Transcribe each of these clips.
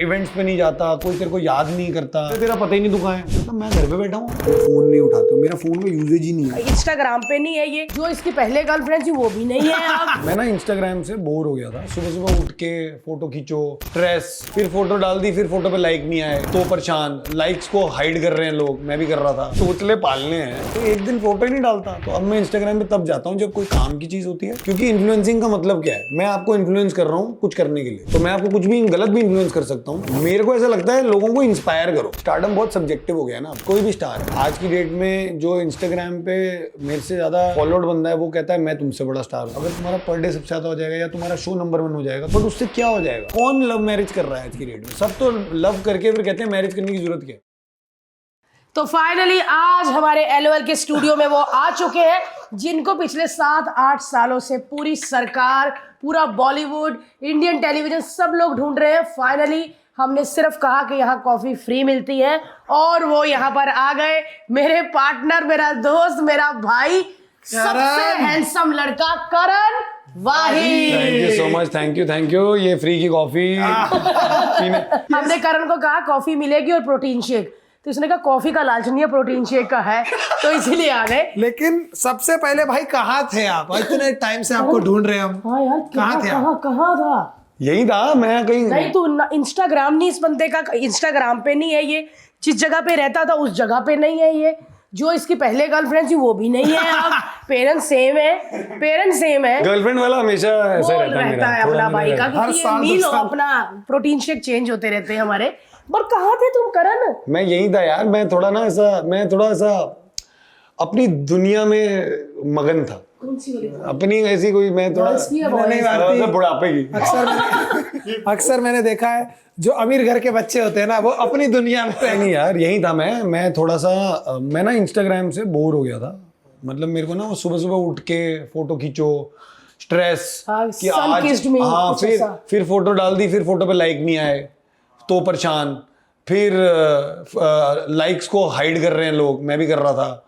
Events पे नहीं जाता, कोई तेरे को याद नहीं करता, तेरा पता ही नहीं तू कहाँ है। मतलब मैं घर पे बैठा हूँ, फोन नहीं उठाते हो, मेरा फोन का यूजेज ही नहीं है। इंस्टाग्राम पे नहीं है ये, जो इसकी पहले गर्लफ्रेंड थी वो भी नहीं है अब। मैं ना इंस्टाग्राम से बोर हो गया था। सुबह सुबह उठ के फोटो खींचो, स्ट्रेस, फिर फोटो डाल दी, फिर फोटो पे लाइक नहीं आए तो परेशान, लाइक्स को हाइड कर रहे हैं लोग, मैं भी कर रहा था। चोचले पालने हैं तो एक दिन फोटो ही नहीं डालता। तो अब मैं इंस्टाग्राम पे तब जाता हूँ जब कोई काम की चीज होती है, क्योंकि इन्फ्लुएंसिंग का मतलब क्या है, मैं आपको इन्फ्लुएंस कर रहा हूँ कुछ करने के लिए, तो मैं आपको कुछ भी गलत भी इन्फ्लुएंस कर सकता हूँ। मेरे को ऐसा लगता है लोगों को इंस्पायर करो। स्टारडम बहुत सब्जेक्टिव हो गया ना, कोई भी स्टार आज की डेट में जो इंस्टाग्राम पे मेरे से ज्यादा फॉलोड बंदा है वो कहता है मैं तुमसे बड़ा स्टार हूँ। अगर तुम्हारा पर डे सबसे ज्यादा हो जाएगा या तुम्हारा शो नंबर 1 हो जाएगा, बट उससे क्या हो जाएगा? कौन लव मैरिज कर रहा है आज की डेट में? सब तो लव करके फिर कहते हैं मैरिज करने की जरूरत क्या है। तो फाइनली आज हमारे एलओएल के स्टूडियो में वो आ चुके हैं जिनको पिछले 7-8 सालों से पूरी सरकार, पूरा बॉलीवुड, इंडियन टेलीविजन सब लोग ढूंढ रहे हैं। फाइनली हमने सिर्फ कहा कि यहाँ कॉफी फ्री मिलती है और वो यहाँ पर आ गए। मेरे पार्टनर, मेरा दोस्त, मेरा भाई, सबसे हैंडसम लड़का Karan Wahid. Thank you so much, thank you. ये फ्री की कॉफी हमने करण को कहा कॉफी मिलेगी और प्रोटीन शेक, तो इसने कहा कॉफी का लालच नहीं है, प्रोटीन शेक का है, तो इसीलिए आ गए। लेकिन सबसे पहले भाई कहाँ थे आप? इतने टाइम से आपको ढूंढ रहे हैं हम। हाँ यार, कहाँ थे आप? कहाँ था? यही था, मैं कहीं नहीं तो इंस्टाग्राम नहीं, इस बंदे का इंस्टाग्राम पे नहीं है ये, जिस जगह पे रहता था उस जगह पे नहीं है ये, जो इसकी पहले गर्लफ्रेंड थी वो भी नहीं है अब। पेरेंट्स सेम है। गर्लफ्रेंड वाला हमेशा ऐसा वो रहता है मेरा, अपना भाई का, हर क्योंकि ये साल मील 2 साल अपना प्रोटीन शेक चेंज होते रहते हैं हमारे। पर कहाँ थे तुम करण? मैं यही था यार। मैं थोड़ा ऐसा अपनी दुनिया में मगन था। कौन सी वाली? अपनी ऐसी कोई, मैं थोड़ा नहीं, बुढ़ापे की। अक्सर मैंने देखा है जो अमीर घर के बच्चे होते हैं ना, वो अपनी दुनिया में नहीं यार, यही था मैं थोड़ा सा, मैं ना इंस्टाग्राम से बोर हो गया था। मतलब मेरे को ना वो सुबह सुबह उठ के फोटो खींचो, स्ट्रेस कि आज, हाँ, फिर फोटो डाल दी, फिर फोटो पे लाइक नहीं आए तो परेशान, फिर लाइक्स को हाइड कर रहे हैं लोग, मैं भी कर रहा था।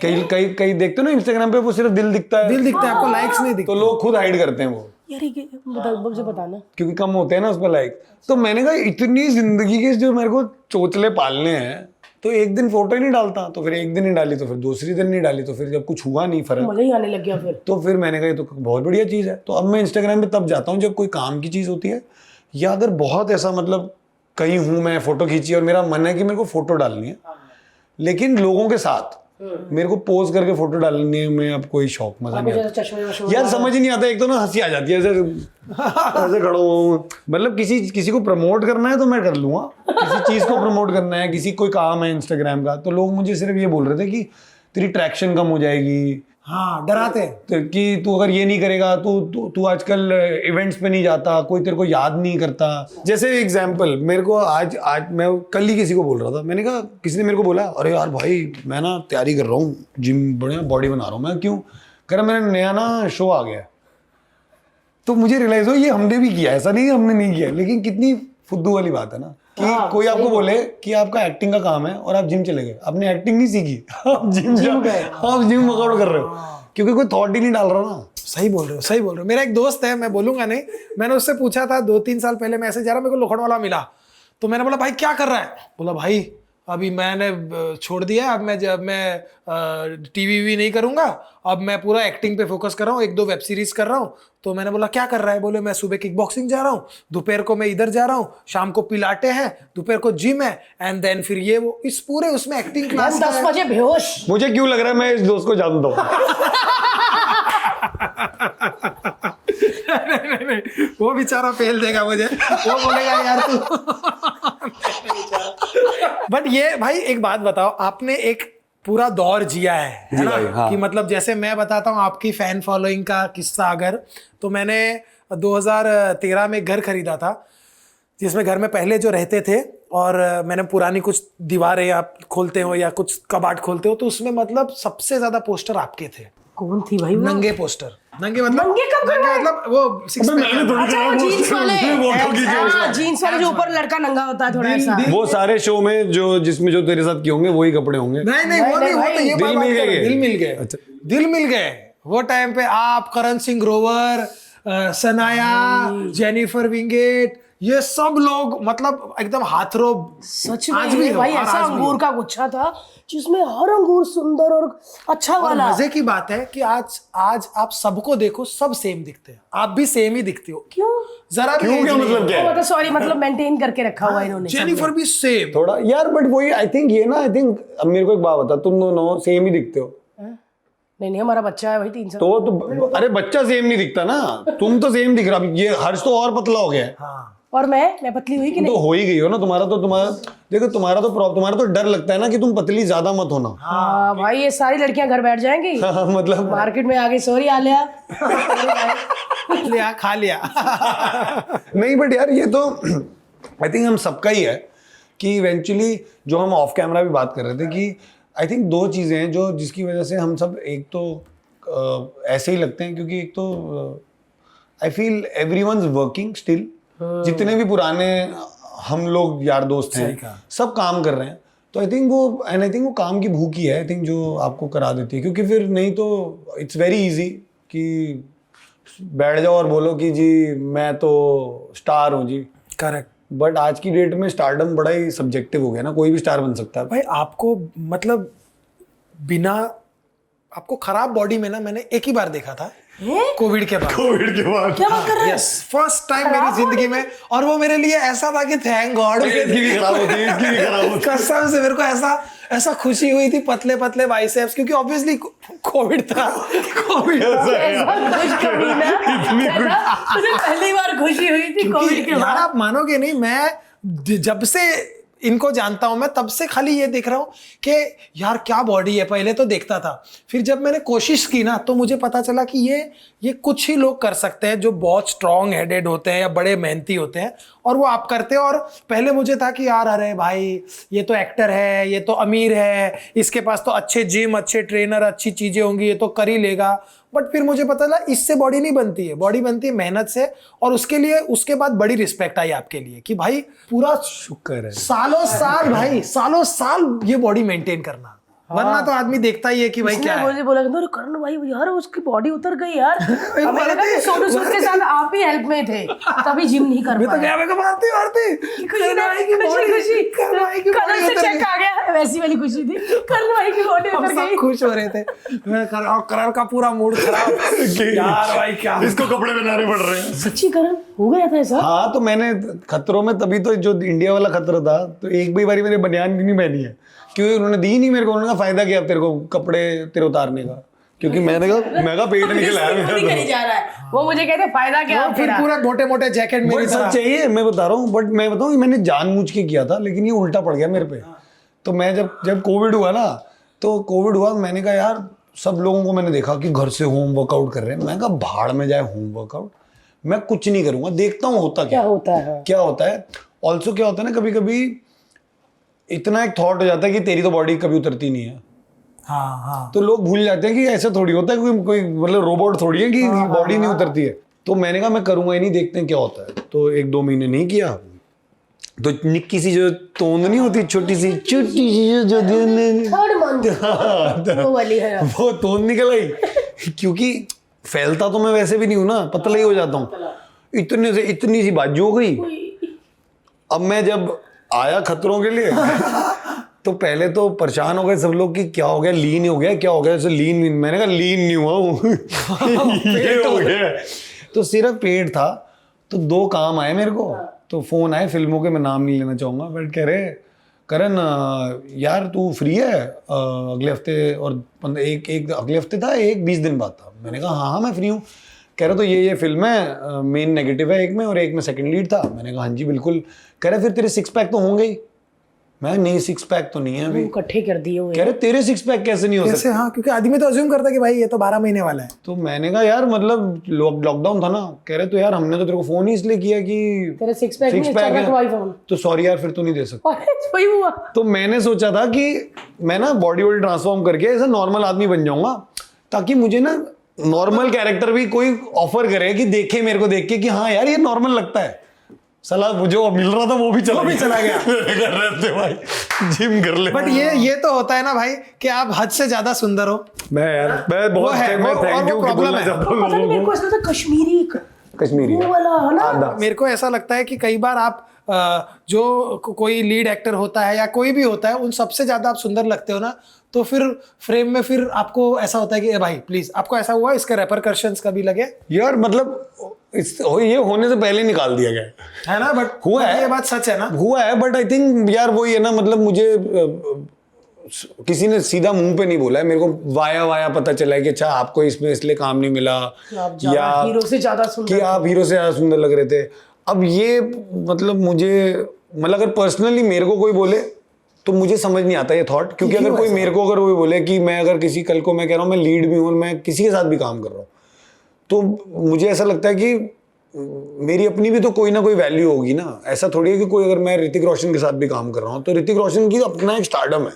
कई देखते हो ना इंस्टाग्राम पे, वो सिर्फ दिल दिखता है, आपको लाइक्स नहीं दिखते, तो लोग खुद हाइड करते हैं वो, यार मुझे बताना, क्योंकि कम होते हैं ना उस पर लाइक। तो मैंने कहा इतनी जिंदगी के जो मेरे को चोचले पालने हैं, तो एक दिन फोटो ही नहीं डालता, तो फिर एक दिन नहीं डाली, तो फिर दूसरी दिन नहीं डाली, तो फिर जब कुछ हुआ नहीं फर्क, मजा ही आने लग गया फिर। तो फिर मैंने कहा ये तो बहुत बढ़िया चीज़ है। तो अब मैं इंस्टाग्राम पे तब जाता हूँ जब कोई काम की चीज़ होती है, या अगर बहुत ऐसा मतलब कहीं हूँ मैं, फोटो खींची और मेरा मन है कि मेरे को फोटो डालनी है, लेकिन लोगों के साथ मेरे को पोज करके फोटो डालने में अब कोई शौक, मजा नहीं आता यार, समझ ही नहीं आता। एक तो ना हंसी आ जाती है ऐसे खड़ा हुआ, मतलब किसी को प्रमोट करना है तो मैं कर लूंगा, किसी चीज को प्रमोट करना है, किसी कोई काम है इंस्टाग्राम का, तो लोग मुझे सिर्फ ये बोल रहे थे कि तेरी ट्रैक्शन कम हो जाएगी। हाँ, डराते तो कि तू अगर ये नहीं करेगा तो तू आजकल इवेंट्स पे नहीं जाता, कोई तेरे को याद नहीं करता। जैसे एग्जांपल, मेरे को आज मैं कल ही किसी को बोल रहा था, मैंने कहा, किसी ने मेरे को बोला, अरे यार भाई मैं ना तैयारी कर रहा हूँ, जिम बढ़िया बॉडी बना रहा हूँ। मैं क्यों? कह रहा मेरा नया ना शो आ गया। तो मुझे रियलाइज हो ये हमने भी किया, ऐसा नहीं हमने नहीं किया, लेकिन कितनी फुद्दू वाली बात है ना कि कोई आपको बोले कि आपका एक्टिंग का काम है और आप जिम चले गए, आपने एक्टिंग नहीं सीखी, आप जिम वर्कआउट कर रहे हो, क्योंकि कोई थॉट ही नहीं डाल रहा ना। सही बोल रहे हो। मेरा एक दोस्त है, मैं बोलूंगा नहीं, मैंने उससे पूछा था 2-3 साल पहले, मैं ऐसे जा रहा, मेरे को लोखंड वाला मिला, तो मैंने बोला भाई क्या कर रहा है? बोला भाई अभी मैंने छोड़ दिया, अब मैं टीवी नहीं करूंगा, अब मैं पूरा एक्टिंग पे फोकस कर रहा हूँ, 1-2 वेब सीरीज कर रहा हूँ। तो मैंने बोला क्या कर रहा है? बोले मैं सुबह किक बॉक्सिंग जा रहा हूँ, दोपहर को मैं इधर जा रहा हूँ, शाम को पिलाटे हैं, दोपहर को जिम है, एंड देन फिर ये वो, इस पूरे उसमें एक्टिंग क्लास 10 बजे बेहोश। मुझे क्यों लग रहा है मैं इस दोस्त को जानता हूँ। नहीं, वो बेचारा फेल देगा मुझे, वो बोलेगा यार तू। बट ये भाई एक बात बताओ, आपने एक पूरा दौर जिया है ना? हाँ। कि मतलब जैसे मैं बताता हूँ आपकी फैन फॉलोइंग का किस्सा, अगर तो मैंने 2013 में घर खरीदा था, जिसमें घर में पहले जो रहते थे, और मैंने पुरानी कुछ दीवारें आप खोलते हो या कुछ कबाड़ खोलते हो, तो उसमें मतलब सबसे ज्यादा पोस्टर आपके थे। कौन थी भाई वो? नंगे पोस्टर। नंगे मतलब नंगे कब कर रहा है? मतलब वो सिक्स जीन्स वाले जो ऊपर लड़का नंगा होता है थोड़ा ऐसा। वो सारे शो में जिसमें जो तेरे साथ किए होंगे वही कपड़े होंगे। नहीं वो नहीं, वो तो ये दिल मिल गए। दिल मिल गए वो टाइम पे आप, करण सिंह ग्रोवर, सनाया, जेनिफर विंगेट, ये सब लोग मतलब एकदम हाथरों सच आज में भी ये हो, भाई और ऐसा आज भी अंगूर हो। का गुच्छा था जिसमें हर अंगूर सुंदर और अच्छा और वाला। मजे की बात है कि आज आप सबको देखो, सब सेम दिखते हैं, आप भी सेम ही दिखती हो, क्यों? जरा भी क्यों age क्या नहीं मतलब है। क्या है? मतलब सॉरी, मतलब मेंटेन करके रखा हुआ इन्होंने। जेनिफर भी सेम। थोड़ा यार, बट वही आई थिंक ये ना, आई थिंक अब मेरे को एक बात बता, तुम दोनों सेम ही दिखते हो नहीं हमारा बच्चा है भाई 3 साल। तो अरे बच्चा सेम नहीं दिखता ना, तुम तो सेम दिख रहा। अब ये हर्ष तो और पतला हो गया है, हाँ और मैं पतली हुई कि तुम नहीं? तो हो ही गई हो ना। तुम्हारा देखो, तुम्हारा तो डर लगता है ना कि तुम पतली ज्यादा मत होना। हाँ भाई, ये सारी लड़कियां घर बैठ जाएंगी। मतलब मार्केट में आगे सॉरी आलिया। लिया खा लिया। नहीं, बट यार ये तो आई थिंक हम सबका ही है कि इवेंचुअली, जो हम ऑफ कैमरा भी बात कर रहे थे कि आई थिंक 2 चीज़ें हैं जो जिसकी वजह से हम सब एक तो ऐसे ही लगते हैं, क्योंकि एक तो I feel everyone's working still, जितने भी पुराने हम लोग यार दोस्त हैं सब काम कर रहे हैं। तो आई थिंक वो काम की भूख ही है, आई थिंक, जो आपको करा देती है। क्योंकि फिर नहीं तो इट्स वेरी इजी कि बैठ जाओ और बोलो कि जी मैं तो स्टार हूँ जी। करेक्ट। बट आज की डेट में स्टारडम बड़ा ही सब्जेक्टिव हो गया ना, कोई भी स्टार बन सकता है। भाई आपको मतलब बिना आपको खराब बॉडी में ना मैंने एक ही बार देखा था, कोविड के बाद। कोविड के बाद क्या बात कर रहे हैं? यस, फर्स्ट टाइम मेरी जिंदगी में, और वो मेरे लिए ऐसा था कि थैंक गॉड। इसकी भी खराब होती है, इसकी भी खराब होती है। कसम से मेरे को ऐसा खुशी हुई थी, पतले पतले बाइसेप्स, क्योंकि ऑब्वियसली कोविड था। कोविड ऐसा खुशखबरी ना, मुझे पहली बार खुशी हुई थी कोविड के यार बाद। आप मानोगे नहीं, मैं जब से इनको जानता हूं मैं तब से खाली ये देख रहा हूं कि यार क्या बॉडी है। पहले तो देखता था, फिर जब मैंने कोशिश की ना तो मुझे पता चला कि ये कुछ ही लोग कर सकते हैं जो बहुत स्ट्रांग हेडेड होते हैं या बड़े मेहनती होते हैं, और वो आप करते हैं। और पहले मुझे था कि यार अरे भाई ये तो एक्टर है, ये तो अमीर है, इसके पास तो अच्छे जिम, अच्छे ट्रेनर, अच्छी चीजें होंगी, ये तो कर ही लेगा। बट फिर मुझे पता चला इससे बॉडी नहीं बनती है, बॉडी बनती है मेहनत से। और उसके लिए उसके बाद बड़ी रिस्पेक्ट आई आपके लिए कि भाई पूरा शुक्र है। सालों साल भाई, सालों साल ये बॉडी मेंटेन करना, वरना तो आदमी देखता ही है कि भाई क्या है। मुझे बोला कि करण भाई यार उसकी बॉडी उतर गई यार। अब मैंने कहा कि सोनू सूद के साथ आप ही हेल्प में थे, तभी जिम नहीं कर मैं तो पाए। क्या, मैं को मारती खुशी ना, खुशी करण से चेक आ गया, वैसी वाली खुशी थी। करण भाई की बॉडी हम उतर सब गई। खुश हो रहे थे। और करण का पूरा मूड खराब। यार भाई क्या, इसको कपड़े बनाने पड़ रहे हैं। सच्ची करण हो गया था ऐसा? हाँ, तो मैंने खतरों में तभी तो, जो इंडिया वाला खतरा था, तो एक भी बारी मैंने बनियान भी नहीं पहनी है, क्योंकि उन्होंने दी नहीं मेरे को। उन्होंने कहा फायदा क्या तेरे को कपड़े तेरे उतारने का, क्योंकि मैंने कहा पेट निकला है मेरा नहीं करी जा रहा है। वो मुझे कहते फायदा क्या फिर तेरा? पूरा मोटे मोटे जैकेट मेरी बट सब तरह। चाहिए, मैं बता रहा हूँ। बट मैं बताऊँ, मैंने जानबूझ के किया था, लेकिन ये उल्टा पड़ गया मेरे पे। तो मैं जब कोविड हुआ ना, तो कोविड हुआ, मैंने कहा यार सब लोगों को मैंने देखा कि घर से होम वर्कआउट कर रहे हैं। मैं कहा भाड़ में जाए होम वर्कआउट, मैं कुछ नहीं करूंगा, देखता हूँ होता क्या होता है। क्या होता है। ऑल्सो क्या होता है ना, कभी कभी इतना एक थॉट हो जाता है कि तेरी तो बॉडी कभी उतरती नहीं है। हाँ। तो लोग भूल जाते हैं कि ऐसा थोड़ी होता है, कोई मतलब रोबोट थोड़ी है कि बॉडी नहीं उतरती है। तो मैंने कहा मैं करूंगा ही नहीं, देखते हैं क्या होता है। तो 1-2 महीने नहीं किया, तो निक्की सी जो तोंद नहीं होती, छोटी सी जो थर्ड मंथ वो वाली है। वो तोंद निकल आई, क्योंकि फैलता तो मैं वैसे भी नहीं हूं ना, पतला ही हो जाता हूँ। इतने से इतनी सी बाजू हो गई। अब मैं जब आया खतरों के लिए तो पहले तो परेशान हो गए सब लोग कि क्या हो गया, लीन हो गया, क्या हो गया। लीन, मैंने कहा लीन नहीं हुआ हूँ ये हो गया। तो सिर्फ पेट था। तो 2 काम आए मेरे को, तो फोन आए फिल्मों के, मैं नाम नहीं लेना चाहूंगा, बट कह रहे करण यार तू फ्री है अगले हफ्ते, और एक अगले हफ्ते था, एक 20 दिन बाद था। मैंने कहा हाँ मैं फ्री हूँ। कह रहे तो ये फिल्म है, मेन नेगेटिव है एक में, और एक में सेकंड लीड था। मैंने कहा हाँ जी बिल्कुल। कह रहे फिर तेरे 6 पैक तो होंगे ही। मैं नहीं, 6 पैक तो नहीं है अभी। इकट्ठे कर दिए हुए। कह रहे तेरे 6 पैक कैसे नहीं हो सकते? कैसे? हाँ, क्योंकि आदमी तो अज्यूम करता है कि भाई ये तो 12 महीने वाला है। तो मैंने कहा यार मतलब लॉकडाउन था ना। कह रहे तो यार हमने तो तेरे को फोन ही इसलिए किया कि तेरे 6 पैक नहीं चल रहा तो आईफोन। तो सॉरी यार फिर तो नहीं दे सकता। वही हुआ। तो मैंने सोचा था कि मैं ना बॉडी वॉडी ट्रांसफॉर्म करके ऐसा नॉर्मल आदमी बन जाऊंगा, ताकि मुझे ना नॉर्मल कैरेक्टर भी कोई ऑफर करे कि देखे मेरे को देख के कि हाँ यार ये नॉर्मल लगता है। सलाह जो मिल रहा था वो भी चला गया। कर रहे थे भाई, जिम कर ले। बट ये तो होता है ना भाई कि आप हद से ज्यादा सुंदर हो। मैं बहुत है, मैं और थैंक वो यू problem बोलना है। चाहता हूँ पता नहीं लोगों मेरे को। को ऐसा था कश्मीरी वो है वाला है ना। आधा। मेरे को ऐसा लगता है कि कई बार आप जो कोई लीड एक्टर होता है या कोई भी होता है उन सबसे ज्यादा आप सुंदर लगते हो ना, तो फिर फ्रेम में फिर आपको ऐसा होता है कि ए भाई प्लीज, आपको ऐसा हुआ इसके रेपरकशंस कभी लगे? यार मतलब ये होने से पहले निकाल दिया गया है ना, बट हुआ है, ये बात सच है ना। हुआ है, बट आई थिंक यार वही है ना, मतलब मुझे किसी ने सीधा मुंह पे नहीं बोला है, मेरे को वाया वाया पता चला है कि अच्छा आपको इसमें इसलिए काम नहीं मिला, आप ज्यादा हीरो से ज्यादा सुंदर कि आप हीरो से ज्यादा सुंदर लग रहे थे। अब ये मतलब मुझे मतलब अगर पर्सनली मेरे को कोई बोले तो मुझे समझ नहीं आता ये थॉट, क्योंकि अगर कोई मेरे को अगर कोई बोले कि मैं अगर किसी कल को मैं कह रहा हूँ मैं लीड भी हूँ और मैं किसी के साथ भी काम कर रहा हूँ, तो मुझे ऐसा लगता है कि मेरी अपनी भी तो कोई ना कोई वैल्यू होगी ना। ऐसा थोड़ी है कि कोई अगर मैं ऋतिक रोशन के साथ भी काम कर रहा हूँ तो ऋतिक रोशन की अपना एक स्टारडम है,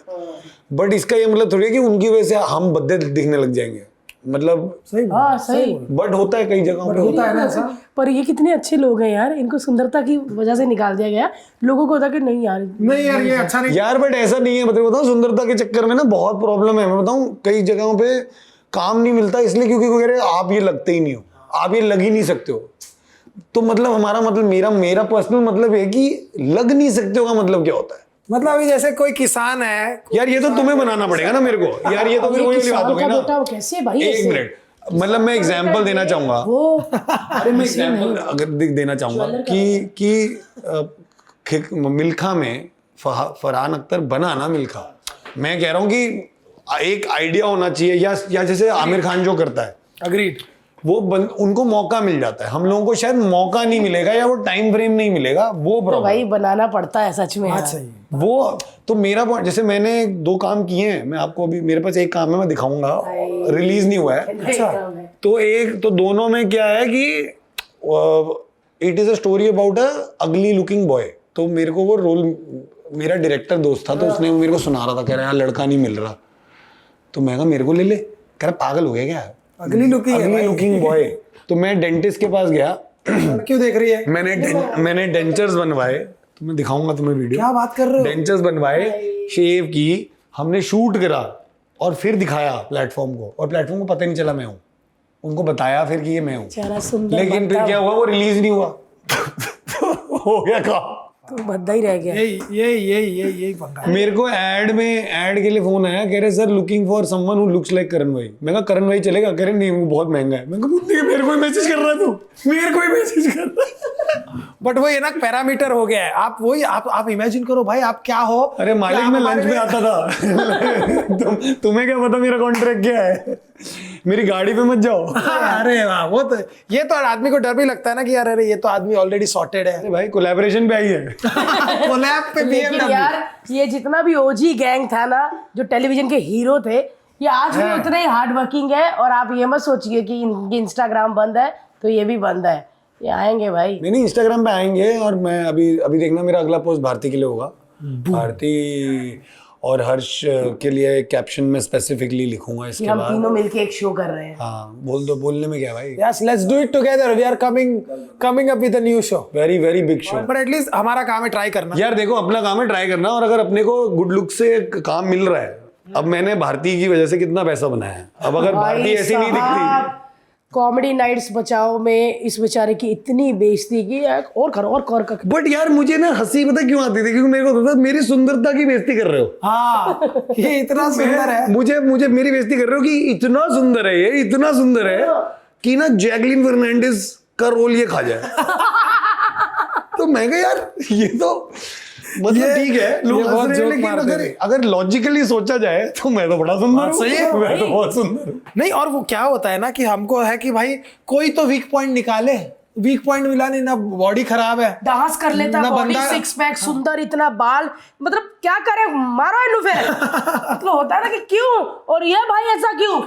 बट इसका ये मतलब थोड़ी है कि उनकी वजह से हम भद्दे दिखने लग जाएंगे, मतलब सही। बट होता है कई जगहों पे होता है ना ऐसा। पर ये कितने अच्छे लोग हैं यार, इनको सुंदरता की वजह से निकाल दिया गया। लोगों को होता कि नहीं यार, नहीं यार ये अच्छा नहीं। यार बट ऐसा नहीं है, बताऊँ सुंदरता के चक्कर में ना बहुत प्रॉब्लम है। मैं बताऊँ कई जगहों पे काम नहीं मिलता इसलिए क्योंकि कोई कह रहे आप ये लगते ही नहीं हो, आप ये लग ही नहीं सकते हो। तो मतलब हमारा मतलब मेरा पर्सनल मतलब है कि लग नहीं सकते हो का मतलब क्या होता है? मतलब अभी जैसे कोई किसान है यार ये तो तुम्हें बनाना पड़ेगा ना मेरे को, यार ये तो फिर वही वाली बात हो गई ना। बेटा वो कैसे भाई, एक मिनट, मतलब मैं एग्जांपल देना चाहूंगा, वो अरे मैं एग्जांपल अगर देना चाहूंगा कि मिल्खा में फरहान अख्तर बना ना मिल्खा, मैं कह रहा हूँ कि एक आइडिया होना चाहिए, या जैसे आमिर खान जो करता है, अग्रीड, वो उनको मौका मिल जाता है, हम लोगों को शायद मौका नहीं मिलेगा या वो टाइम फ्रेम नहीं मिलेगा, वो तो प्रॉब्लम। भाई बनाना पड़ता है सच में यार। सही। वो तो मेरा पॉइंट, जैसे मैंने 2 काम किए हैं, मैं आपको अभी मेरे पास एक काम है मैं दिखाऊंगा, रिलीज नहीं हुआ है। अच्छा। तो दोनों में क्या है कि it is a story about a अगली लुकिंग बॉय। तो मेरे को वो रोल मेरा डायरेक्टर दोस्त था, तो उसने मेरे को सुना रहा था, कह रहा है यार लड़का नहीं मिल रहा, तो मैं कहा मेरे को ले ले, कह रहा पागल हो गया क्या, अगली लुकिंग बॉय। तो मैं डेंटिस्ट के पास गया, क्यों देख रही है? मैंने डेंचर्स बनवाए, तो मैं दिखाऊंगा तुम्हें वीडियो। क्या बात कर रहे हो? डेंचर्स बनवाए, शेव की, हमने शूट करा और फिर दिखाया प्लेटफॉर्म को, और प्लेटफॉर्म को पता नहीं चला मैं हूँ, उनको बताया फिर कि ये मैं हूँ, चेहरा सुंदर, लेकिन फिर क्या हुआ, वो रिलीज नहीं हुआ। हो गया काम, तो भद्दा ही रह गया। यही पंगा है। मेरे को ऐड के लिए फोन आया, कह रहे sir looking for someone who looks like Karan भाई। मैं कहा करण भाई चलेगा, कह रहे नहीं वो बहुत महंगा है। मैं कहा मेरे को मैसेज कर रहा है, तू मेरे को मैसेज कर रहा है। बट वो ये ना पैरामीटर हो गया है, आप वही आप इमेजिन करो भाई आप क्या हो। अरे मालिक मैं लंच में आता था। तुम्हें क्या पता मेरा कॉन्ट्रैक्ट क्या है, मेरी गाड़ी पे मत जाओ। अरे वाह, वो तो ये तो आदमी को डर भी लगता है ना कि यार अरे ये तो आदमी ऑलरेडी सॉर्टेड है। अरे भाई कोलैबोरेशन पे आई है। कोलैब पे लेकिन BMW। यार ये जितना भी ओजी गैंग था ना, जो टेलीविजन के हीरो थे, ये आज भी उतने ही हार्ड वर्किंग है। और आप ये मत सोचिए कि इनकी इंस्टाग्राम बंद है तो ये भी बंद है, ये आएंगे भाई। नहीं इंस्टाग्राम पे आएंगे, और मैं अभी देखना मेरा अगला पोस्ट भारती के लिए होगा। भारती और हर्ष के लिए कैप्शन में स्पेसिफिकली लिखूंगा इसके हम बाद। तीनों मिलके एक शो कर रहे हैं। हाँ बोल दो, बोलने में क्या है भाई। Yes, let's do it together. We are coming up with a new show. Very very big show. But at least हमारा काम है ट्राई करना। यार देखो अपना काम है ट्राई करना, और अगर अपने को गुड लुक से काम मिल रहा है, अब मैंने भारती की वजह से कितना पैसा बनाया है, अब अगर भारती ऐसी नहीं दिखती। कॉमेडी नाइट्स बचाओ में इस बेचारे की इतनी बेइज्जती की, और कर। बट यार मुझे ना हंसी पता क्यों आती थी, क्योंकि मेरे को होता था मेरी सुंदरता की बेइज्जती कर रहे हो। हाँ, ये इतना सुंदर है। मुझे मेरी बेइज्जती कर रहे हो कि इतना सुंदर है, ये इतना सुंदर है कि ना जैकलिन फर्नांडिस का रोल ये खा जाए। तो मैं कहा यार ये तो मतलब ठीक है, लोग हंस बहुत रहे हैं, जोक लेकिन मारते अगर लॉजिकली सोचा जाए तो मैं तो बड़ा सुंदर हूं। सही है, मैं तो बहुत सुंदर हूं। नहीं, और वो क्या होता है ना कि हमको है कि भाई कोई तो वीक पॉइंट निकाले, वीक पॉइंट मिला नहीं, ना बॉडी खराब है, डांस कर लेता, ना बॉडी बंदा- सिक्स पैक सुंदर, इतना बाल, मतलब क्या करे, मारो इन्हें फिर। मतलब होता है ना कि क्यों, और ये भाई ऐसा क्यों।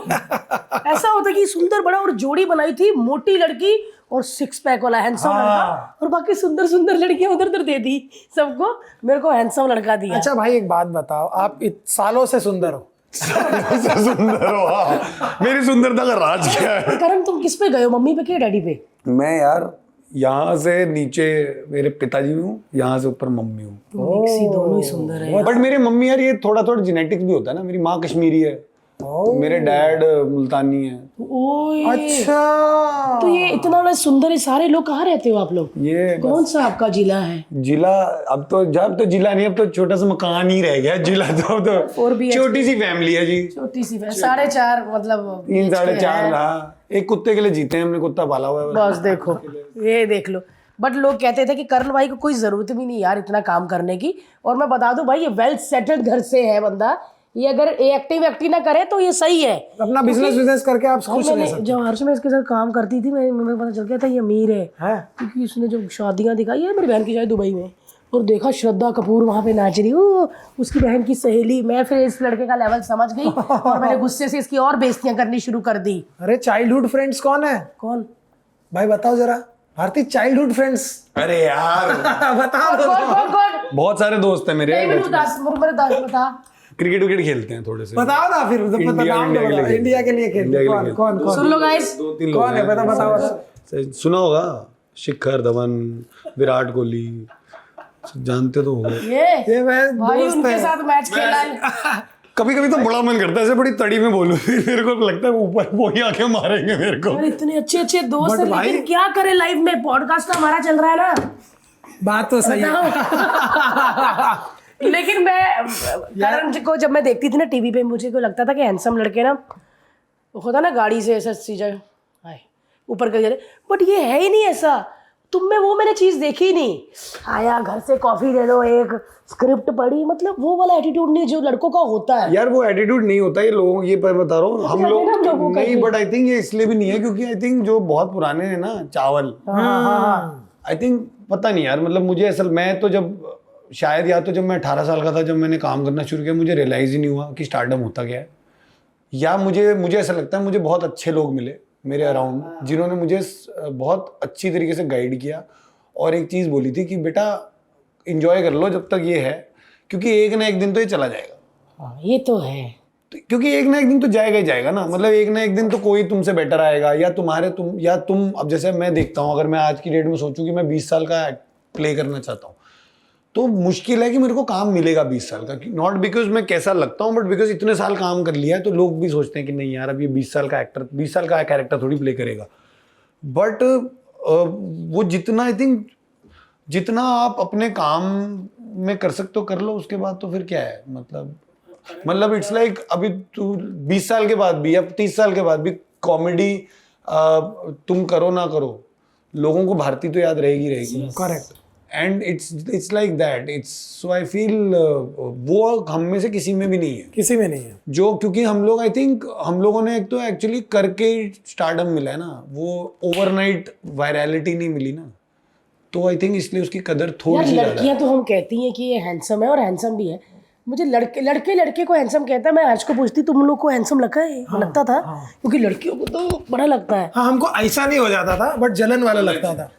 ऐसा होता है कि सुंदर बड़ा, और जोड़ी बनाई थी मोटी लड़की और सिक्स पैक वाला हैंडसम लड़का, और बाकी सुंदर सुंदर लड़कियां उधर उधर दे दी सबको, मेरे को हैंडसम लड़का दिया। अच्छा भाई एक बात बताओ, आप सालों से सुंदर हो। सुंदर हो, हाँ। मेरी सुंदरता का राज क्या है? करण तुम किस पे गए हो, मम्मी पे कि डैडी पे? मैं यार यहाँ से नीचे मेरे पिताजी हूँ, यहाँ से ऊपर मम्मी हूँ। मिक्सी दोनों ही सुंदर है। बट मेरे मम्मी यार ये थोड़ा जेनेटिक्स भी होता है ना, मेरी माँ कश्मीरी है, मेरे डैड मुल्तानी है। ओए अच्छा, तो ये इतना बड़ा सुंदर है, सारे लोग कहाँ रहते हो आप लोग? ये कौन सा आपका जिला है? जिला अब तो जिला नहीं, अब तो छोटा सा मकान ही रह गया। जिला तो अब तो 4 BHK छोटी सी फैमिली है जी। छोटी सी 4.5 मतलब 3 BHK 4.5 है। हाँ, एक कुत्ते के लिए जीते हैं, हमने कुत्ता पाला हुआ है। बस देखो, ये देख लो। बट लोग कहते थे कि करण भाई को कोई जरूरत भी नहीं यार इतना काम करने की। और मैं बता दूं भाई, ये वेल सेटल्ड घर से है बंदा। ये अगर एक्टिव ना करे तो ये सही है। अपना बिजनेस करके आप खुश रह सकते जब हर्ष में इसके साथ काम करती थी, मुझे पता चल गया था ये अमीर है, हैं। क्योंकि उसने जो शादियां दिखाई है, मेरी बहन की शादी दुबई में, और देखा श्रद्धा कपूर वहां पे नाच रही, उसकी बहन की सहेली। मैं फिर इस लड़के का लेवल समझ गई और मैंने गुस्से से इसकी और बेइज्जतियां करनी शुरू कर दी। अरे चाइल्डहुड फ्रेंड्स कौन है कौन? भाई, बताओ जरा। भारती, चाइल्डहुड फ्रेंड्स अरे यार बताओ। कौन? बहुत सारे दोस्त हैं मेरे। मेरे बता। क्रिकेट विकेट खेलते हैं थोड़े से। बताओ ना फिर, इंडिया के लिए खेलते कौन कौन कौन सुन लो गाइस, 2-3 कौन है, बताओ। सुना होगा, शिखर धवन, विराट कोहली, जानते तो हो। ये मैं भाई दोस्त उनके है। साथ मैच खेला है। कभी कभी तो बड़ा मन करता है ऐसे बड़ी तड़ी में बोलूं, फिर मेरे को लगता है ऊपर वो ही आके मारेंगे मेरे को। यार इतने अच्छे अच्छे दोस्त But हैं, भाई- लेकिन क्या करे, लाइफ में पॉडकास्ट हमारा चल रहा है ना। बात तो सही है। लेकिन मैं करण जी को जब मैं देखती थी ना टीवी पे, मुझे को लगता था कि हैंडसम लड़के ना होता ना गाड़ी से ऐसा सीधा हाय ऊपर कर जाते, बट ये है ही नहीं ऐसा। तुम में वो मैंने चीज देखी ही नहीं। आया घर से कॉफी ले लो, एक स्क्रिप्ट पढ़ी, मतलब वो वाला एटीट्यूड नहीं जो लड़कों का होता है। यार वो एटीट्यूड नहीं होता ये लोगों, ये मैं बता रहा हूँ हम जाते हैं ना हम लोगों लोग का नहीं। भी। बट आई थिंक ये इसलिए भी नहीं है क्योंकि आई थिंक जो बहुत पुराने हैं ना चावल, आई थिंक पता नहीं यार, मतलब मुझे असल मैं तो जब शायद या तो जब मैं 18 साल का था जब मैंने काम करना शुरू किया, मुझे रियलाइज ही नहीं हुआ कि स्टारडम होता क्या है। या मुझे ऐसा लगता है मुझे बहुत अच्छे लोग मिले मेरे अराउंड जिन्होंने मुझे बहुत अच्छी तरीके से गाइड किया और एक चीज़ बोली थी कि बेटा इंजॉय कर लो जब तक ये है, क्योंकि एक ना एक दिन तो ये चला जाएगा। हाँ, ये तो है। क्योंकि एक ना एक दिन तो जाएगा ही जाएगा ना, मतलब एक ना एक दिन तो कोई तुमसे बेटर आएगा या तुम अब जैसे मैं देखता हूँ, अगर मैं आज की डेट में सोचूं कि मैं 20 साल का प्ले करना चाहता हूँ तो मुश्किल है कि मेरे को काम मिलेगा 20 साल का। नॉट बिकॉज मैं कैसा लगता हूँ, बट बिकॉज इतने साल काम कर लिया है तो लोग भी सोचते हैं कि नहीं यार अब ये 20 साल का एक्टर 20 साल का कैरेक्टर थोड़ी प्ले करेगा। बट वो जितना आई थिंक जितना आप अपने काम में कर सकते हो कर लो, उसके बाद तो फिर क्या है, मतलब इट्स लाइक अभी तू 20 साल के बाद भी या 30 साल के बाद भी कॉमेडी तुम करो ना करो, लोगों को भारती तो याद रहेगी। Correct. And it's like that. It's so I feel वो हम में से किसी में भी नहीं है, किसी में नहीं है जो क्योंकि हम लोग आई थिंक हम लोगों ने एक तो एक्चुअली करके स्टारडम मिला है ना, वो ओवरनाइट वायरलिटी नहीं मिली ना, तो आई थिंक इसलिए उसकी कदर थोड़ी यार सी ज्यादा है। लड़कियां तो हम कहती हैं कि ये हैंडसम है और हैंडसम भी है। मुझे लड़के को हैंडसम कहता है। मैं आज को पूछती तुम लोग को हैंडसम लगता था क्योंकि लड़कियों को तो बड़ा लगता है। हाँ, हमको ऐसा नहीं हो जाता था बट जलन वाला लगता था।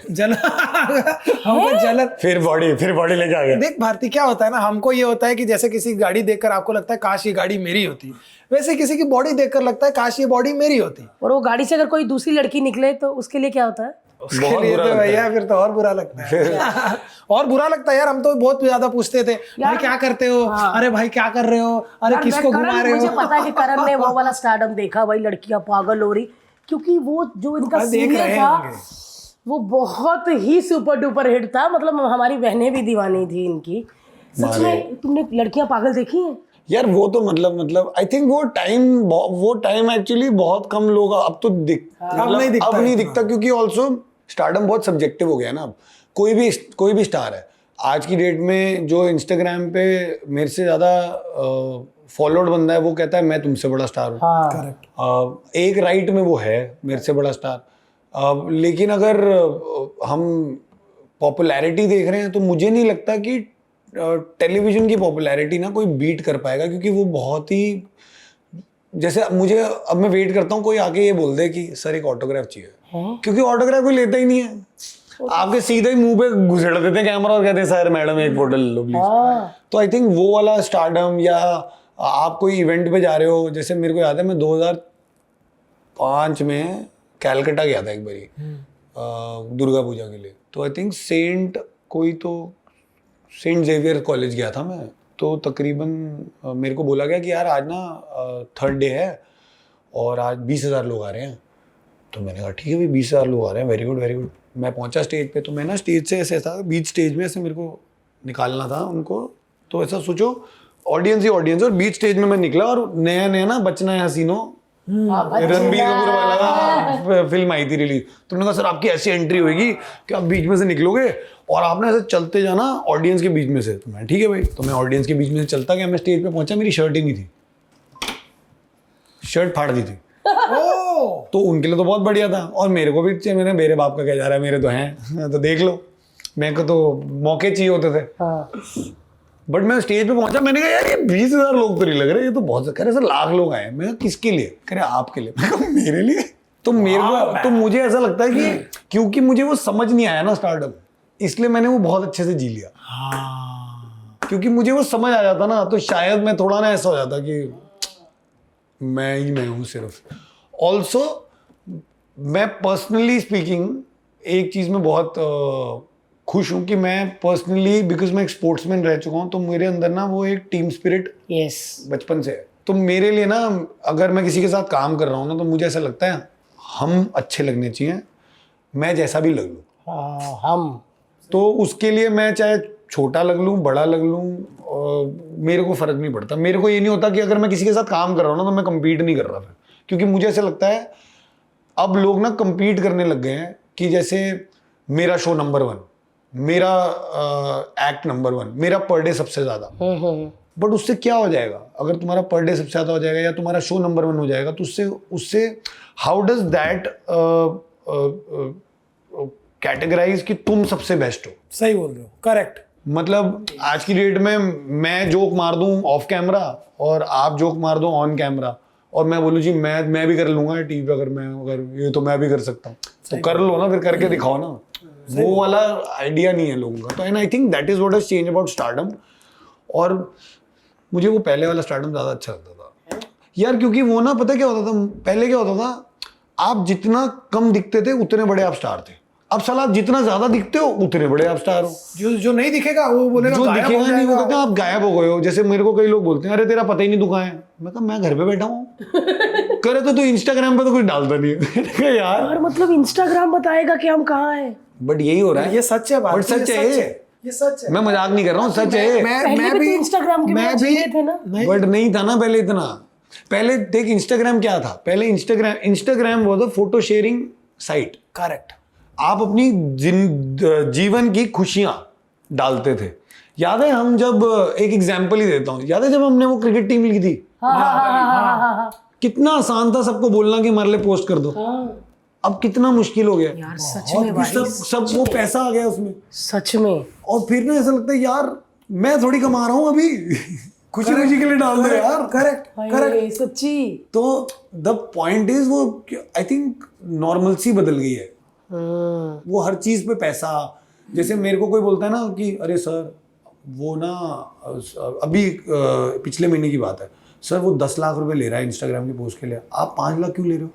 हमको जलन। फिर बॉडी लेके आ गया। देख भारती, क्या होता है ना, हमको ये होता है कि जैसे किसी गाड़ी देखकर आपको लगता है काश ये गाड़ी मेरी होती, वैसे किसी की बॉडी देखकर लगता है काश ये बॉडी मेरी होती। और वो गाड़ी से अगर कोई दूसरी लड़की निकले तो उसके लिए क्या होता है? उसके लिए तो भैया फिर तो और बुरा लगता है। और बुरा लगता है यार। हम तो बहुत ज्यादा पूछते थे भाई क्या करते हो, अरे भाई क्या कर रहे हो, अरे किसको घुमा रहे हो। मुझे पता है कि करण ने वो वाला स्टारडम देखा, भाई लड़कियां पागल हो रही, क्योंकि वो जो इनका सीनियर था वो बहुत ही सुपर डुपर हिट था। मतलब हमारी बहनें भी दीवानी थी इनकी। सच में तुमने लड़कियां पागल देखी हैं? यार वो तो मतलब आई थिंक वो टाइम एक्चुअली बहुत कम लोग अब तो अब नहीं दिखता क्योंकि ऑल्सो स्टारडम बहुत सब्जेक्टिव हो गया ना। अब कोई भी स्टार है आज की डेट में जो इंस्टाग्राम पे मेरे से ज्यादा फॉलोड बंदा है वो कहता है मैं तुमसे बड़ा स्टार हूँ। करेक्ट। एक राइट में वो है मेरे से बड़ा स्टार। लेकिन अगर हम पॉपुलैरिटी देख रहे हैं तो मुझे नहीं लगता कि टेलीविजन की पॉपुलैरिटी ना कोई बीट कर पाएगा, क्योंकि वो बहुत ही जैसे अब मैं वेट करता हूँ कोई आके ये बोल दे कि सर एक ऑटोग्राफ चाहिए, क्योंकि ऑटोग्राफ कोई लेता ही नहीं है। आपके सीधे ही मुंह पे घुसेड़ देते हैं कैमरा और कहते हैं सर मैडम एक फोटो ले लो प्लीज। तो आई थिंक वो वाला स्टारडम, या आप कोई इवेंट पे जा रहे हो, जैसे मेरे को याद है मैं 2005 में कैलकाटा गया था एक बारी दुर्गा पूजा के लिए। तो I think Saint Xavier College गया था मैं। तो तकरीबन मेरे को बोला गया कि यार आज ना 3rd डे है और आज 20,000 लोग आ रहे हैं। तो मैंने कहा ठीक है भाई 20,000 लोग आ रहे हैं, वेरी गुड वेरी गुड। मैं पहुंचा स्टेज पे, तो मैं ना स्टेज से ऐसे था, बीच स्टेज में ऐसे मेरे को निकालना था उनको, तो ऐसा सोचो ऑडियंस ही ऑडियंस, और बीच स्टेज में मैं निकला और नया नया ना बचना है हसीनो रणबीर कपूर वाला फिल्म आई थी रिलीज। तो उन्होंने कहा सर आपकी ऐसी एंट्री होगी कि आप बीच में से निकलोगे और आपने ऐसे चलते जाना ऑडियंस के बीच में से। तो मैं ठीक है भाई, तो मैं ऑडियंस के बीच में से चलता गया। मैं स्टेज पे पहुंचा, मेरी शर्ट ही नहीं थी, शर्ट फाड़ दी थी। तो उनके लिए तो बहुत बढ़िया था, और मेरे को भी मैंने मेरे बाप का क्या जा रहा है, मेरे तो हैं तो देख लो, मेरे को तो मौके चाहिए होते थे। बट मैं स्टेज पे पहुंचा, मैंने कहा यार ये 20,000 लोग तो नहीं लग रहे, ये तो बहुत, कह रहे सर लाख लोग आए। मैं किसके लिए? कह रहे आपके लिए। मैं कहा मेरे लिए? तो मेरे को तो मुझे ऐसा लगता है कि क्योंकि मुझे वो समझ नहीं आया ना स्टार्टअप, इसलिए मैंने वो बहुत अच्छे से जी लिया। क्योंकि मुझे वो समझ आ जाता ना, तो शायद मैं थोड़ा ना ऐसा हो जाता कि मैं हूँ सिर्फ। ऑल्सो मैं पर्सनली स्पीकिंग एक चीज़ में बहुत खुश हूँ कि मैं पर्सनली, बिकॉज मैं एक स्पोर्ट्समैन रह चुका हूँ, तो मेरे अंदर ना वो एक टीम स्पिरिट बचपन से है। तो मेरे लिए ना अगर मैं किसी के साथ काम कर रहा हूँ ना, तो मुझे ऐसा लगता है हम अच्छे लगने चाहिए, मैं जैसा भी लग लूँ। हम तो उसके लिए मैं चाहे छोटा लग लूँ बड़ा लग लूँ, मेरे को फर्क नहीं पड़ता। मेरे को ये नहीं होता कि अगर मैं किसी के साथ काम कर रहा हूँ ना तो मैं कम्पीट नहीं कर रहा फिर, क्योंकि मुझे ऐसा लगता है अब लोग ना कम्पीट करने लग गए हैं कि जैसे मेरा शो नंबर 1, मेरा एक्ट नंबर 1, मेरा पर डे सबसे ज्यादा। बट उससे क्या हो जाएगा? अगर तुम्हारा पर डे सबसे ज्यादा हो जाएगा या तुम्हारा शो नंबर 1 हो जाएगा, तो उससे हाउ डज दैट कैटेगराइज कि तुम सबसे बेस्ट हो? सही बोल रहे हो, करेक्ट। मतलब आज की डेट में मैं जोक मार दूं ऑफ कैमरा और आप जोक मार दो ऑन कैमरा, और मैं बोलूं जी मैं भी कर लूंगा टीवी पे, अगर ये तो मैं भी कर सकता हूँ, तो कर लो ना, फिर करके दिखाओ ना। वो वाला आइडिया नहीं है लोगों का। तो and I think that is what has change about stardom. और मुझे वो पहले वाला स्टारडम ज्यादा अच्छा लगता था यार, क्योंकि वो ना पता क्या होता था, पहले क्या होता था, आप जितना कम दिखते थे उतने बड़े आप स्टार थे। अब साला आप जितना ज्यादा दिखते हो उतने बड़े आप स्टार हो। जो नहीं दिखेगा वो बोलेगा, जो दिखेगा नहीं वो कहते हैं आप गायब हो गए हो। जैसे मेरे को कई लोग बोलते हैं अरे तेरा पता ही नहीं दुकान है। मैं कहा मैं घर पे बैठा हूँ। करे तो तू इंस्टाग्राम पे तो कुछ डालता नहीं है। यार मतलब इंस्टाग्राम बताएगा कि हम कहाँ हैं। बट यही हो रहा है, ये सच है बात, बट सच है ये सच है। मैं मजाक नहीं कर रहा हूँ, सच है। मैं भी इंस्टाग्राम के बिना जी रहे थे ना। बट नहीं था ना पहले इतना। पहले देख इंस्टाग्राम क्या था, पहले Instagram was a photo sharing site. Correct. आप अपनी जीवन की खुशियां डालते थे। याद है हम जब, एक एग्जांपल ही देता हूँ, याद है जब हमने वो क्रिकेट टीम ली थी, कितना आसान था सबको बोलना कि हमारे लिए पोस्ट कर दो। अब कितना मुश्किल हो गया यार, सच में भाई, सब वो पैसा आ गया उसमें, सच में। और फिर ना ऐसा लगता है यार मैं थोड़ी कमा रहा हूँ अभी, खुशी खुशी के लिए डाल दो यार। करेक्ट सच्ची। तो द पॉइंट इज वो आई थिंक नॉर्मलसी बदल गई है। वो हर चीज पे पैसा। जैसे मेरे को कोई बोलता है ना कि अरे सर वो ना अभी पिछले महीने की बात है, सर वो 10 लाख रुपए ले रहा है इंस्टाग्राम की पोस्ट के लिए, आप 5 लाख क्यों ले रहे हो?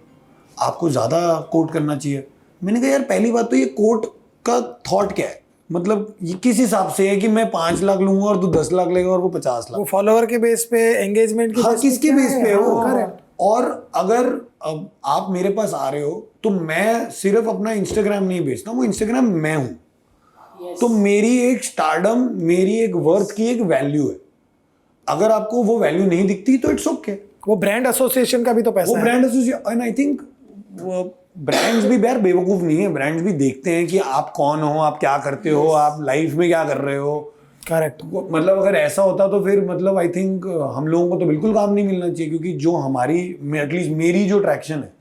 आपको ज्यादा कोट करना चाहिए। मैंने कहा यार पहली बात तो ये कोट का थॉट क्या है, मतलब ये किस हिसाब से है कि मैं 5 लाख लूंगा और तू 10 लाख लेगा और वो 50 लाख? वो फॉलोवर के बेस पे, एंगेजमेंट के हाँ, बेस किसके बेस पे है वो? करेक्ट। और अगर अब आप मेरे पास आ रहे हो तो मैं सिर्फ अपना इंस्टाग्राम नहीं बेचता, वो इंस्टाग्राम मैं हूं। तो मेरी एक स्टारडम, मेरी एक वर्थ की एक वैल्यू है। अगर आपको वो वैल्यू नहीं दिखती तो इट्स ओके। वो ब्रांड एसोसिएशन का भी तो पैसा वो है। Brand association, and I think brands भी यार बेवकूफ नहीं है। ब्रांड्स भी देखते हैं कि आप कौन हो, आप क्या करते हो, आप लाइफ में क्या कर रहे हो। करेक्ट। मतलब अगर ऐसा होता तो फिर मतलब आई थिंक हम लोगों को तो बिल्कुल काम नहीं मिलना चाहिए, क्योंकि जो हमारी, एटलीस्ट मेरी जो ट्रैक्शन है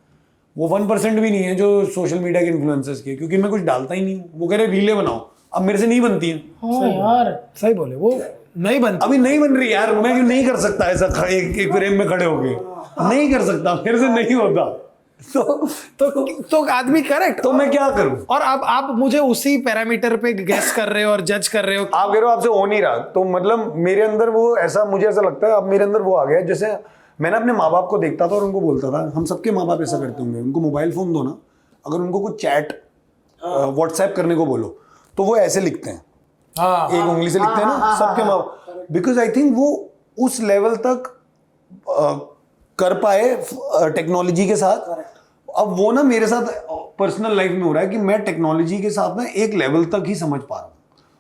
वो 1% भी नहीं है जो सोशल मीडिया के इन्फ्लुएंसर्स की है, क्योंकि मैं कुछ डालता ही नहीं हूँ। वो कह रहे रीले बनाओ, अब मेरे से नहीं बनती है। हाँ यार सही बोले, वो नहीं बनती, अभी नहीं बन रही यार। मैं नहीं कर सकता ऐसा एक फ्रेम में खड़े होके, नहीं कर सकता, मेरे से नहीं होता। तो आदमी करेक्ट। तो मैं क्या करूं? और अब आप मुझे उसी पैरामीटर पे गेस कर रहे हो और जज कर रहे हो। आप कह रहे हो आपसे हो नहीं रहा, तो मतलब मेरे अंदर वो ऐसा, मुझे ऐसा लगता है अब मेरे अंदर वो आ गया। जैसे मैंने अपने माँ बाप को देखता था और उनको बोलता था, हम सबके माँ बाप ऐसा करते होंगे, उनको मोबाइल फोन दो ना, अगर उनको कुछ चैट व्हाट्सएप करने को बोलो तो वो ऐसे लिखते हैं, हाँ एक उंगली से लिखते हैं ना सबके माँ, बिकॉज आई थिंक वो उस लेवल तक कर पाए टेक्नोलॉजी के साथ। अब वो ना मेरे साथ पर्सनल लाइफ में हो रहा है कि मैं टेक्नोलॉजी के साथ ना एक लेवल तक ही समझ पा रहा हूँ,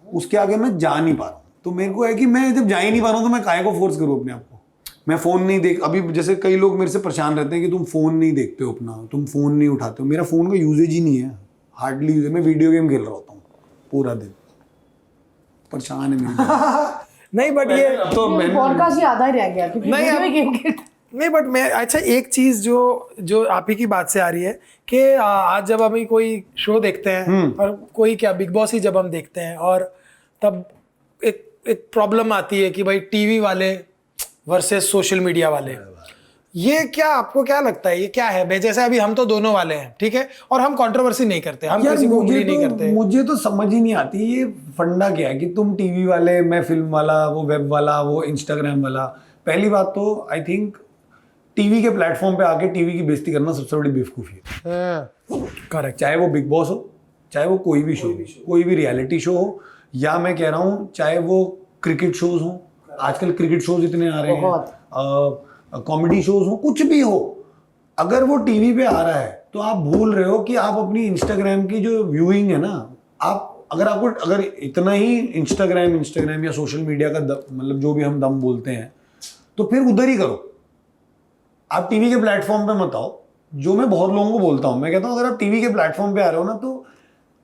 उसके आगे मैं जा नहीं पा रहा हूँ। तो मेरे को है कि मैं जब जा ही नहीं पा रहा हूँ तो मैं काहे को फोर्स करूँ अपने आप को। मैं फ़ोन नहीं देख, अभी जैसे कई लोग मेरे से परेशान रहते हैं कि तुम फ़ोन नहीं देखते हो अपना, तुम फ़ोन नहीं उठाते हो। मेरा फ़ोन का यूजेज ही नहीं है, हार्डली यूज है। मैं वीडियो गेम खेल रहा होता हूँ पूरा दिन, परेशान है मेरी नहीं बट ये अब तो मैंने पॉडकास्ट ही आधा ही रह गया क्योंकि नहीं, वीडियो गेम खेलते नहीं बट मैं अच्छा एक चीज जो आप ही की बात से आ रही है कि आज जब हम कोई शो देखते हैं और कोई क्या बिग बॉस ही जब हम देखते हैं और तब एक प्रॉब्लम आती है कि भाई टीवी वाले वर्सेस सोशल मीडिया वाले, ये क्या आपको क्या लगता है, ये क्या है भाई? जैसे अभी हम तो दोनों वाले हैं, ठीक है, और हम कंट्रोवर्सी नहीं करते, हम किसी को उंगली नहीं करते। मुझे तो समझ ही नहीं आती ये फंडा क्या है कि तुम टीवी वाले, मैं फिल्म वाला, वो वेब वाला, वो इंस्टाग्राम वाला। पहली बात तो आई थिंक टीवी के प्लेटफॉर्म पे आके टीवी की बेइज्जती करना सबसे बड़ी बेवकूफ़ी है। करेक्ट। चाहे वो बिग बॉस हो, चाहे वो कोई भी शो हो, कोई भी रियलिटी शो हो, या मैं कह रहा हूँ चाहे वो क्रिकेट शोज हो, आजकल क्रिकेट शोज इतने आ रहे हैं, कॉमेडी शोज हो, कुछ भी हो, अगर वो टीवी पे आ रहा है तो आप भूल रहे हो कि आप अपनी इंस्टाग्राम की जो व्यूइंग है ना, आप अगर इतना ही इंस्टाग्राम या सोशल मीडिया का मतलब जो भी हम दम बोलते हैं, तो फिर उधर ही करो। आप टीवी के प्लेटफॉर्म पे मत आओ, जो मैं बहुत लोगों को बोलता हूँ। मैं कहता हूँ अगर आप टीवी के प्लेटफॉर्म पे आ रहे हो ना, तो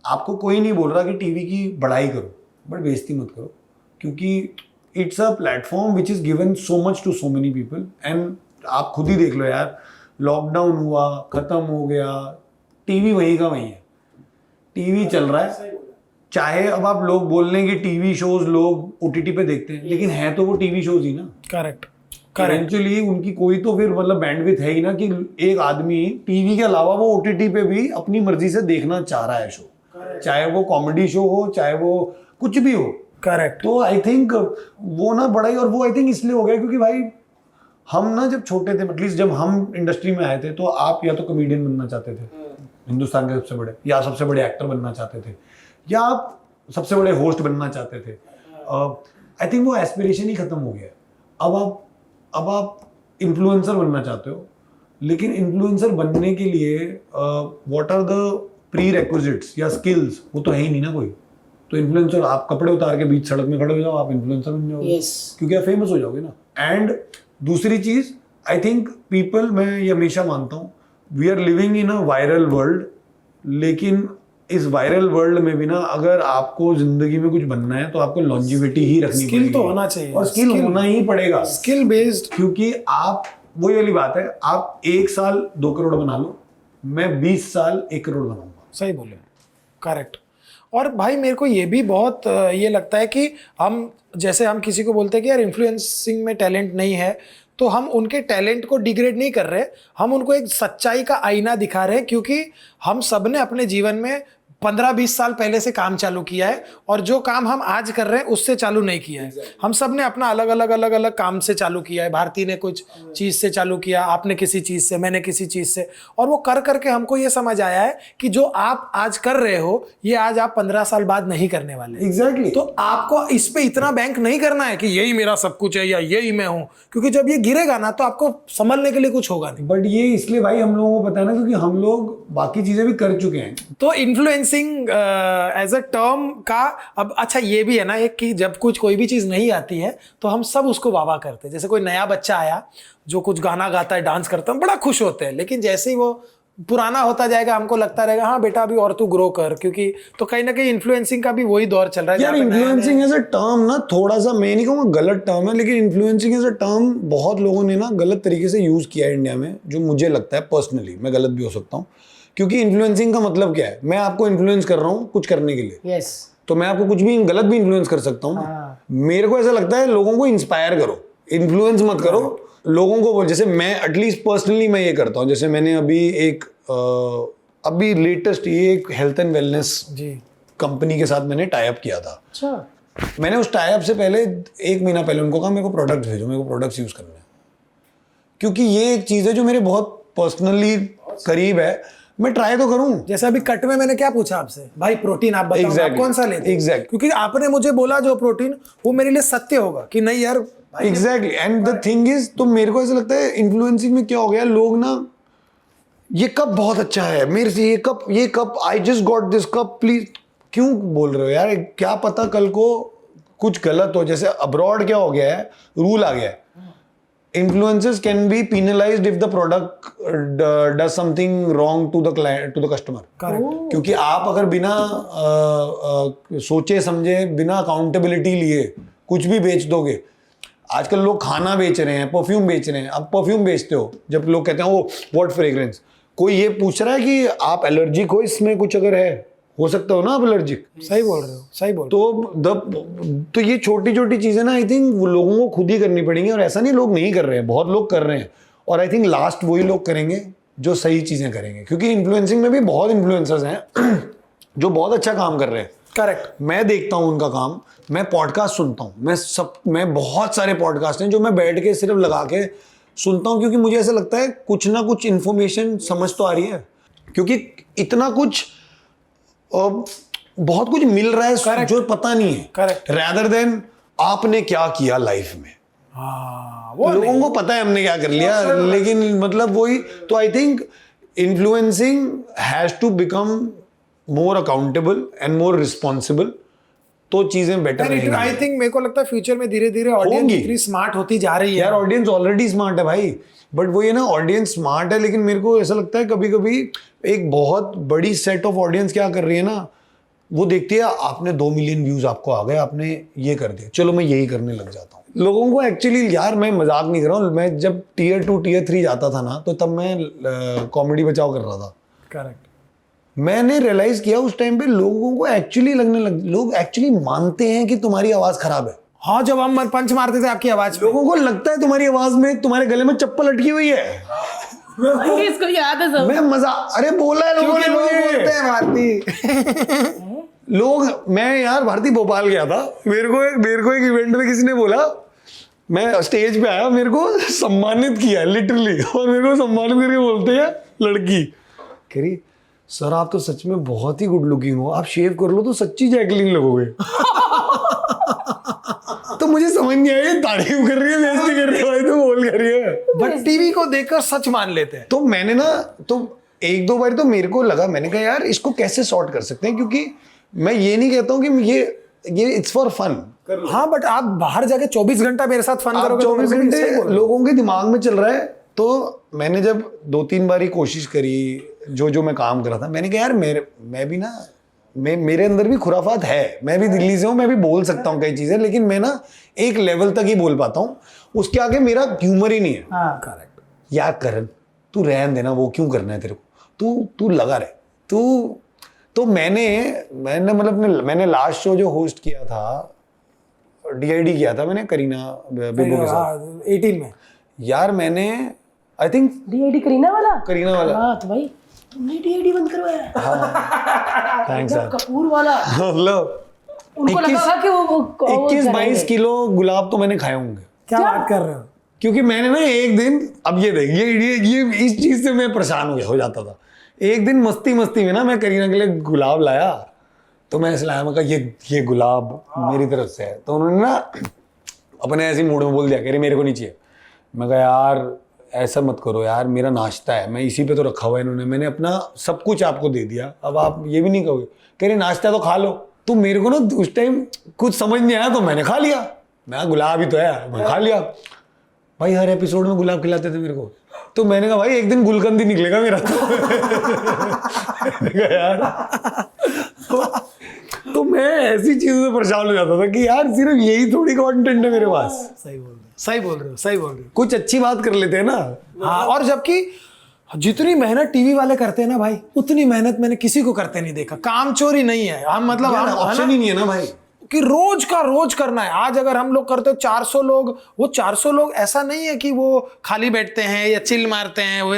आपको कोई नहीं बोल रहा कि टीवी की बढ़ाई करो, बट बेइज्जती मत करो, क्योंकि it's a platform which is given so much to so many people. And आप खुद ही देख लो यार, लॉकडाउन हुआ, खत्म हो गया, टीवी वहीं का वहीं है, टीवी चल रहा है। चाहे अब आप लोग बोल रहे हैं कि टीवी शोज लोग ओटीटी पे देखते हैं, लेकिन है तो वो टीवी शोज ही ना। करेक्ट। इवेंचुअली उनकी कोई तो फिर मतलब बैंडविड्थ है ही ना कि एक आदमी टीवी के अलावा वो ओटीटी पे भी अपनी मर्जी से देखना चाह रहा है शो, चाहे वो कॉमेडी शो हो, चाहे वो कुछ भी हो। करेक्ट। तो आई थिंक वो ना बड़ा ही, और वो आई थिंक इसलिए हो गया क्योंकि भाई हम ना जब छोटे थे, एटलीस्ट जब हम इंडस्ट्री में आए थे, तो आप या तो कॉमेडियन बनना चाहते थे हिंदुस्तान के सबसे बड़े, या सबसे बड़े एक्टर बनना चाहते थे, या आप सबसे बड़े होस्ट बनना चाहते थे। आई थिंक वो एस्पिरेशन ही खत्म हो गया। अब आप इन्फ्लुएंसर बनना चाहते हो, लेकिन इन्फ्लुएंसर बनने के लिए what are the prerequisites या स्किल्स, वो तो है ही नहीं ना कोई। तो इन्फ्लुएंसर, आप कपड़े उतार के बीच सड़क में खड़े हो जाओ, आप इन्फ्लुएंसर बन जाओगे, क्योंकि आप फेमस हो जाओगे ना। एंड दूसरी चीज, आई थिंक पीपल, मैं ये हमेशा मानता हूँ, we are living in a viral world, लेकिन इस वायरल वर्ल्ड में भी ना अगर आपको जिंदगी में कुछ बनना है तो आपको लॉन्जिविटी ही रखनी पड़ेगी। स्किल तो होना चाहिए, और स्किल होना ही पड़ेगा, स्किल बेस्ड। क्योंकि आप, वही वाली बात है, आप 1 साल 2 करोड़ बना लो, मैं 20 साल 1 करोड़ बनाऊंगा। सही बोले। करेक्ट। और भाई मेरे को ये भी बहुत ये लगता है कि हम जैसे हम किसी को बोलते हैं कि यार इन्फ्लुएंसिंग में टैलेंट नहीं है, तो हम उनके टैलेंट को डिग्रेड नहीं कर रहे, हम उनको एक सच्चाई का आईना दिखा रहे हैं, क्योंकि हम सब ने अपने जीवन में 15-20 साल पहले से काम चालू किया है, और जो काम हम आज कर रहे हैं उससे चालू नहीं किया है। हम सब ने अपना अलग अलग काम से चालू किया है। भारती ने कुछ चीज़ से चालू किया, आपने किसी चीज़ से, मैंने किसी चीज़ से, और वो कर करके हमको ये समझ आया है कि जो आप आज कर रहे हो ये आज आप 15 साल बाद नहीं करने वाले। एग्जैक्टली। तो आपको इस पे इतना बैंक नहीं करना है कि यही मेरा सब कुछ है या यही मैं हूँ, क्योंकि जब ये गिरेगा ना तो आपको संभलने के लिए कुछ होगा नहीं। बट ये इसलिए भाई हम लोगों को पता है ना, क्योंकि हम लोग बाकी चीजें भी कर चुके हैं। तो इन्फ्लुएंसिंग एज अ टर्म का अब अच्छा ये भी है ना एक कि जब कुछ कोई भी चीज़ नहीं आती है तो हम सब उसको वाह वाह करते हैं। जैसे कोई नया बच्चा आया जो कुछ गाना गाता है, डांस करता है, बड़ा खुश होते हैं, लेकिन जैसे ही वो पुराना होता जाएगा हमको लगता रहेगा हाँ बेटा अभी और तू ग्रो कर, क्योंकि तो कहीं ना कहीं इन्फ्लुएंसिंग का भी वही दौर चल रहा है। यार इन्फ्लुएंसिंग एज अ टर्म ना थोड़ा सा, मैं नहीं कहूँगा गलत टर्म है, लेकिन इन्फ्लुएंसिंग एज अ टर्म बहुत लोगों ने ना गलत तरीके से यूज किया है इंडिया में, जो मुझे लगता है पर्सनली, मैं गलत भी हो सकता हूँ, क्योंकि इन्फ्लुएंसिंग का मतलब क्या है, मैं आपको इन्फ्लुएंस कर रहा हूँ कुछ करने के लिए। यस। तो मैं आपको कुछ भी गलत भी इन्फ्लुएंस कर सकता हूँ ना। मेरे को ऐसा लगता है लोगों को इंस्पायर करो, इन्फ्लुएंस मत करो लोगों को। जैसे मैं एटलीस्ट पर्सनली मैं ये करता हूँ, जैसे मैंने अभी लेटेस्ट ये एक हेल्थ एंड वेलनेस कंपनी के साथ मैंने टाई अप किया था। अच्छा। मैंने उस टाई अप से पहले 1 महीना पहले उनको कहा मेरे को प्रोडक्ट भेजो, मेरे को प्रोडक्ट्स यूज़ करने हैं, क्योंकि ये एक चीज़ है जो मेरे बहुत पर्सनली करीब है। मैं ट्राई तो करूं। जैसे अभी कट में मैंने क्या पूछा आपसे, भाई प्रोटीन आप बताओ, Exactly. आप कौन सा लेते हैं? Exactly. क्योंकि आपने मुझे बोला जो प्रोटीन, वो मेरे लिए सत्य होगा कि नहीं यार भाई exactly and the thing is, तो मेरे को ऐसा लगता है इन्फ्लुएंसिंग में क्या हो गया, लोग ना ये कप बहुत अच्छा है मेरे से, ये cup I just got this cup please, क्यों बोल रहे हो यार? क्या पता कल को कुछ गलत हो। जैसे अब्रॉड क्या हो गया है, रूल आ गया है, influencers can be penalised if the product does something wrong to the client, to the customer. क्योंकि आप अगर बिना सोचे समझे, बिना अकाउंटेबिलिटी लिए कुछ भी बेच दोगे, आजकल लोग खाना बेच रहे हैं, परफ्यूम बेच रहे हैं, आप परफ्यूम बेचते हो, जब लोग कहते हैं ओ व्हाट फ्रेग्रेंस, कोई ये पूछ रहा है कि आप एलर्जिक हो, इसमें कुछ अगर है, हो सकता हो ना आप एलर्जिक। सही बोल रहे हो, सही बोल रहे हो। तो ये छोटी छोटी चीजें ना आई थिंक लोगों को खुद ही करनी पड़ेंगी, और ऐसा नहीं लोग नहीं कर रहे हैं, बहुत लोग कर रहे हैं, और आई थिंक लास्ट वही लोग करेंगे जो सही चीजें करेंगे। क्योंकि इन्फ्लुएंसिंग में भी बहुत इन्फ्लुएंसर्स हैं जो बहुत अच्छा काम कर रहे हैं। करेक्ट। मैं देखता हूँ उनका काम, मैं पॉडकास्ट सुनता हूँ, मैं बहुत सारे पॉडकास्ट हैं जो मैं बैठ के सिर्फ लगा के सुनता हूँ, क्योंकि मुझे ऐसा लगता है कुछ ना कुछ इन्फॉर्मेशन समझ तो आ रही है, क्योंकि इतना कुछ बहुत कुछ मिल रहा है Correct. जो पता नहीं है। Correct. रैदर देन आपने क्या किया लाइफ में। हाँ, वो लोगों को पता है हमने क्या कर लिया, लेकिन मतलब वही तो I think influencing has to become more accountable and more responsible, तो चीजें बेटर रहेंगी। आई थिंक मेरे को लगता है फ्यूचर में धीरे धीरे ऑडियंस होंगी। इतनी स्मार्ट होती जा रही है यार ऑडियंस ऑलरेडी स्मार्ट है भाई, बट वो ये ना ऑडियंस स्मार्ट है, लेकिन मेरे को ऐसा लगता है कभी कभी एक बहुत बड़ी सेट ऑफ ऑडियंस क्या कर रही है ना, वो देखती है आपने 2 मिलियन व्यूज आपको आ गए, आपने ये कर दिया, चलो मैं यही करने लग जाता हूँ। लोगों को एक्चुअली, यार मैं मजाक नहीं कर रहा हूँ, मैं जब Tier 2 Tier 3 जाता था ना, तो तब मैं कॉमेडी बचाओ कर रहा था। करेक्ट। मैंने रियलाइज किया उस टाइम पे लोगों को एक्चुअली लोग एक्चुअली मानते हैं कि तुम्हारी आवाज खराब है। हाँ, जब हम पंच मारते थे आपकी आवाज पे, लोगों को लगता है तुम्हारी आवाज में, तुम्हारे गले में चप्पल अटकी हुई है। इसको याद है सब। मैं मजा, अरे बोला है लोगों ने लोग मुझे। बोलते हैं भारती लोग, मैं यार भारती भोपाल गया था, मेरे को एक इवेंट में किसी ने बोला, मैं स्टेज पे आया, मेरे को सम्मानित किया लिटरली, और मेरे को सम्मानित करके बोलते हैं लड़की कह रही, सर आप तो सच में बहुत ही गुड लुकिंग हो, आप शेव कर लो तो सच्ची जैकलीन लगोगे। तो मुझे समझ नहीं आया ये तारीफ कर रही है, बेइज्जती कर रही है, तो बोल कर रही है। बट टीवी को देखकर सच मान लेते हैं। तो मैंने ना, तो एक दो बार तो मेरे को लगा, मैंने कहा यार इसको कैसे सॉर्ट कर सकते हैं, क्योंकि मैं ये नहीं कहता हूँ कि ये इट्स फॉर फन। हाँ, बट आप बाहर जाके 24 घंटा मेरे साथ फन करोगे, 24 घंटे लोगों के दिमाग में चल रहा है। तो मैंने जब 2-3 बारी कोशिश करी, जो मैं काम कर रहा था, मैंने कहा यार मैं भी ना, मेरे अंदर भी खुराफात है, मैं भी दिल्ली से हूँ, मैं भी बोल सकता हूँ कई चीजें, लेकिन मैं ना एक लेवल तक ही बोल पाता हूँ, उसके आगे मेरा ह्यूमर ही नहीं है। करेक्ट। यार करण तू रहन देना, वो क्यों करना है तेरे को, तू लगा रहे। तो मैंने मतलब मैंने लास्ट शो जो होस्ट किया था, DID किया था मैंने करीना बेबू के साथ 18 में। यार मैंने आई थिंक DID करीना वाला। वाला तो भाई तुमने DID बंद करवाया। थैंक्स यार। कपूर वाला। मतलब उनको लगा था कि वो 21-22 किलो गुलाब तो मैंने खाए होंगे। क्या बात कर रहे हो? क्योंकि मैंने ना एक दिन, अब ये देख, ये इस चीज से मैं परेशान हो जाता था। एक दिन मस्ती में ना मैं करीना के लिए गुलाब लाया, तो मैं ऐसे लाया, मैं कहा ये गुलाब मेरी तरफ से है। तो उन्होंने ना अपने ऐसे मूड में बोल दिया, कह रही मेरे को नहीं चाहिए। मैं कहा यार ऐसा मत करो यार, मेरा नाश्ता है, मैं इसी पे तो रखा हुआ है इन्होंने, मैंने अपना सब कुछ आपको दे दिया, अब आप ये भी नहीं कहोगे। कह रही नाश्ता तो खा लो। तो मेरे को ना उस टाइम कुछ समझ नहीं आया, तो मैंने खा लिया। मैं गुलाब ही तो है, मैं खा लिया। भाई हर एपिसोड में गुलाब खिलाते थे मेरे को, तो मैंने कहा भाई एक दिन गुलकंद ही निकलेगा मेरा। यार तो मैं ऐसी चीजों से परेशान हो जाता था कि यार सिर्फ यही थोड़ी कंटेंट है मेरे पास। सही बोल रहे हो। कुछ अच्छी बात कर लेते हैं ना। हाँ, और जबकि जितनी मेहनत टीवी वाले करते हैं ना भाई, उतनी मेहनत मैंने किसी को करते नहीं देखा। काम चोरी नहीं है, हम मतलब ऑप्शन ही नहीं है ना भाई, कि रोज का रोज करना है। आज अगर हम लोग करते 400 लोग, वो 400 लोग ऐसा नहीं है कि वो खाली बैठते हैं या चिल मारते हैं, वो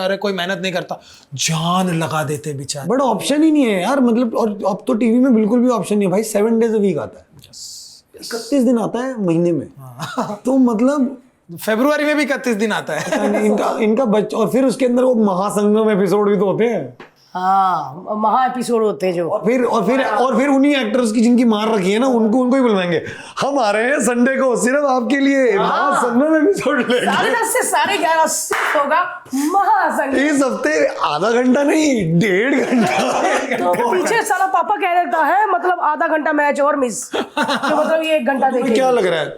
अरे कोई मेहनत नहीं करता, जान लगा देते बेचारे। बट ऑप्शन ही नहीं है यार, मतलब। और अब तो टीवी में बिल्कुल भी ऑप्शन नहीं है भाई। 7 days a week आता है, 31 दिन आता है महीने में। तो मतलब फरवरी में भी 31 दिन आता है। इनका बच्चा, और फिर उसके अंदर वो महासंगम एपिसोड भी तो होते हैं। हाँ, महा एपिसोड होते हैं जो। और फिर उन्हीं एक्टर्स की जिनकी मार रखी है ना, उनको ही बुलवाएंगे। हम आ रहे हैं संडे को सिर्फ आपके लिए महासंगम एपिसोड लेके। 10:30 से 11:30 सिर्फ होगा महासंगम। इस हफ्ते आधा घंटा नहीं, 1.5 घंटा। तो पीछे साला पापा कह देता है, मतलब आधा घंटा मैच और मिस, तो मतलब ये 1 घंटा तुम्हें देखिए। क्या लग रहा है,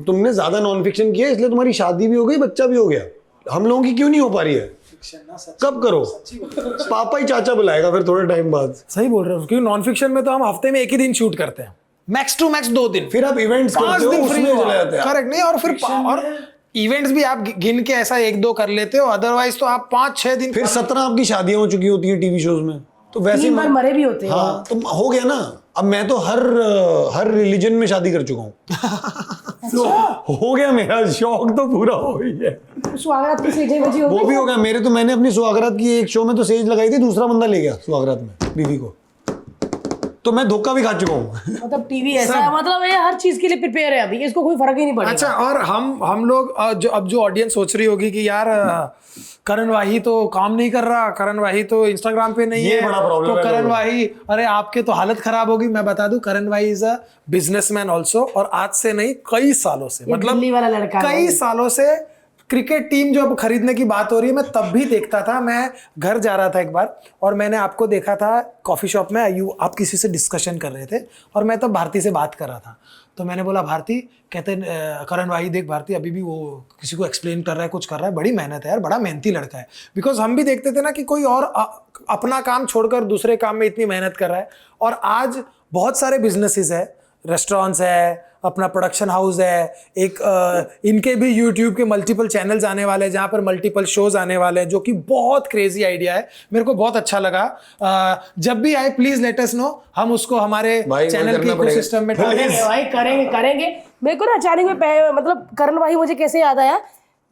तुमने ज्यादा नॉन फिक्शन किया इसलिए तुम्हारी शादी भी हो गई, बच्चा भी हो गया। हम लोगों की क्यों नहीं हो पा रही है? कब करो? पापा ही चाचा बुलाएगा फिर थोड़े टाइम बाद। सही बोल रहे हो, क्योंकि नॉन फिक्शन में तो हम हफ्ते में 1 ही दिन शूट करते हैं, मैक्स टू मैक्स 2 दिन, फिर आप इवेंट्स 5 करते हो, दिन फ्री उसमें चले जाते हैं। करेक्ट नहीं, और फिर और इवेंट्स भी आप गिन के ऐसा 1-2 कर लेते हो, अदरवाइज तो आप 5-6 दिन। फिर 17 आपकी शादियां हो चुकी होती है टीवी शोज में, तो वैसे 3 बार मरे भी होते हैं। हाँ, तो हो गया ना। अब मैं तो हर रिलीजन में शादी कर चुका हूँ। तो हो गया, मेरा शौक तो पूरा हो ही है। स्वागत की सेज बजी हो वो भी हो गया मेरे। तो मैंने अपनी सुहागरात की एक शो में तो सेज लगाई थी, दूसरा बंदा ले गया सुहागरात में बीवी को, तो मैं धोखा भी खा चुका हूँ। मतलब टीवी ऐसा है, मतलब ये हर चीज के लिए प्रिपेयर है अभी, इसको कोई फर्क ही नहीं पड़ेगा। अच्छा, और हम लोग जो ऑडियंस सोच रही होगी कि यार करण वाही तो काम नहीं कर रहा, करण वाही तो इंस्टाग्राम पे नहीं ये है, बड़ा प्रॉब्लम तो है करण लोगों को। वाही, अरे आपके तो हालत खराब होगी। मैं बता दूं, करण वाही इज अ बिजनेसमैन ऑल्सो, और आज से नहीं कई सालों से, ये दिल्ली वाला लड़का है। कई सालों से क्रिकेट टीम जो अब खरीदने की बात हो रही है, मैं तब भी देखता था। मैं घर जा रहा था एक बार और मैंने आपको देखा था कॉफी शॉप में, आप किसी से डिस्कशन कर रहे थे और मैं तब भारती से बात कर रहा था। तो मैंने बोला भारती, कहते करण वाही देख भारती अभी भी वो किसी को एक्सप्लेन कर रहा है, कुछ कर रहा है, बड़ी मेहनत है यार, बड़ा मेहनती लड़का है। बिकॉज हम भी देखते थे ना कि कोई और अपना काम छोड़कर दूसरे काम में इतनी मेहनत कर रहा है। और आज बहुत सारे बिजनेसेस है, रेस्टोरेंट्स है, अपना प्रोडक्शन हाउस है, एक इनके भी यूट्यूब के मल्टीपल चैनल्स आने वाले हैं जहाँ पर मल्टीपल शोज आने वाले हैं, जो कि बहुत क्रेजी आइडिया है। मेरे को बहुत अच्छा लगा। जब भी आए प्लीज लेट अस नो, हम उसको हमारे चैनल के इकोसिस्टम में करेंगे भाई, करेंगे। मेरे को ना अचानक में मतलब करण भाई मुझे कैसे याद आया,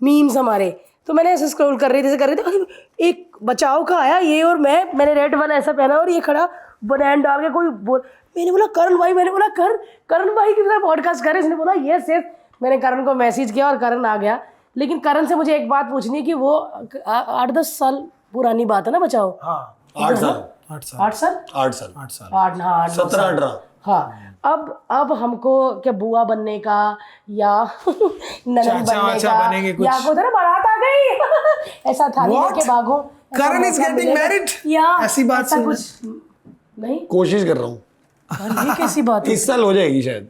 मीम्स हमारे, तो मैंने ऐसे स्क्रॉल कर रही थी, एक बचाव का आया ये, और मैंने रेड वाला ऐसा पहना और ये खड़ा बनैन डाल के कोई बोल, मैंने बोला करण भाई, मैंने बोला करण भाई के साथ पॉडकास्ट करे। इसने बोला यस। मैंने करण को मैसेज किया और करण आ गया। लेकिन करण से मुझे एक बात पूछनी है कि वो 8-10 साल पुरानी बात है ना बचाओ। हाँ 8 साल 8 साल 17-18। हाँ, अब हमको क्या बुआ बनने का या ननद बनने का बनेंगे कुछ, या को ना बारात आ गई ऐसा थाली लेके भागो, करण इज गेटिंग मैरिड, या ऐसी बात ऐसा कुछ नहीं। कोशिश कर रहा हूँ, ये कैसी बात है? 30 साल हो जाएगी शायद।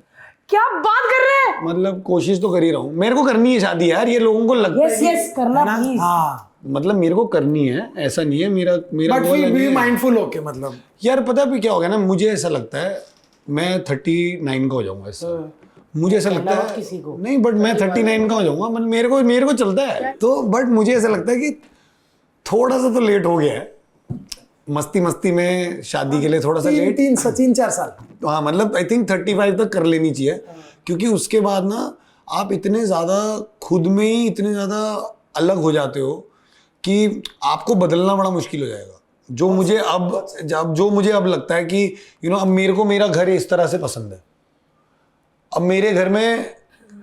क्या बात कर रहे हैं? मतलब कोशिश तो कर ही रहा हूँ। मेरे को करनी है शादी यार, ये लोगों को लगता है यस करना प्लीज। हाँ, मतलब मेरे को करनी है, ऐसा नहीं है। मेरा बट गोल वी बी है। माइंडफुल होके, मतलब यार पता है क्या हो गया ना, मुझे ऐसा लगता है मैं 39 का हो जाऊंगा इस साल। मुझे ऐसा लगता है किसी को नहीं, बट मैं 39 का हो जाऊंगा। मतलब मेरे को चलता है तो, बट मुझे ऐसा लगता है कि थोड़ा सा तो लेट हो गया है। मस्ती में शादी के लिए थोड़ा सा लेट, 3-4 साल। हाँ मतलब आई थिंक 35 तक कर लेनी चाहिए, क्योंकि उसके बाद ना आप इतने ज़्यादा खुद में ही इतने ज़्यादा अलग हो जाते हो कि आपको बदलना बड़ा मुश्किल हो जाएगा। जो मुझे अब लगता है कि अब मेरे को मेरा घर इस तरह से पसंद है। अब मेरे घर में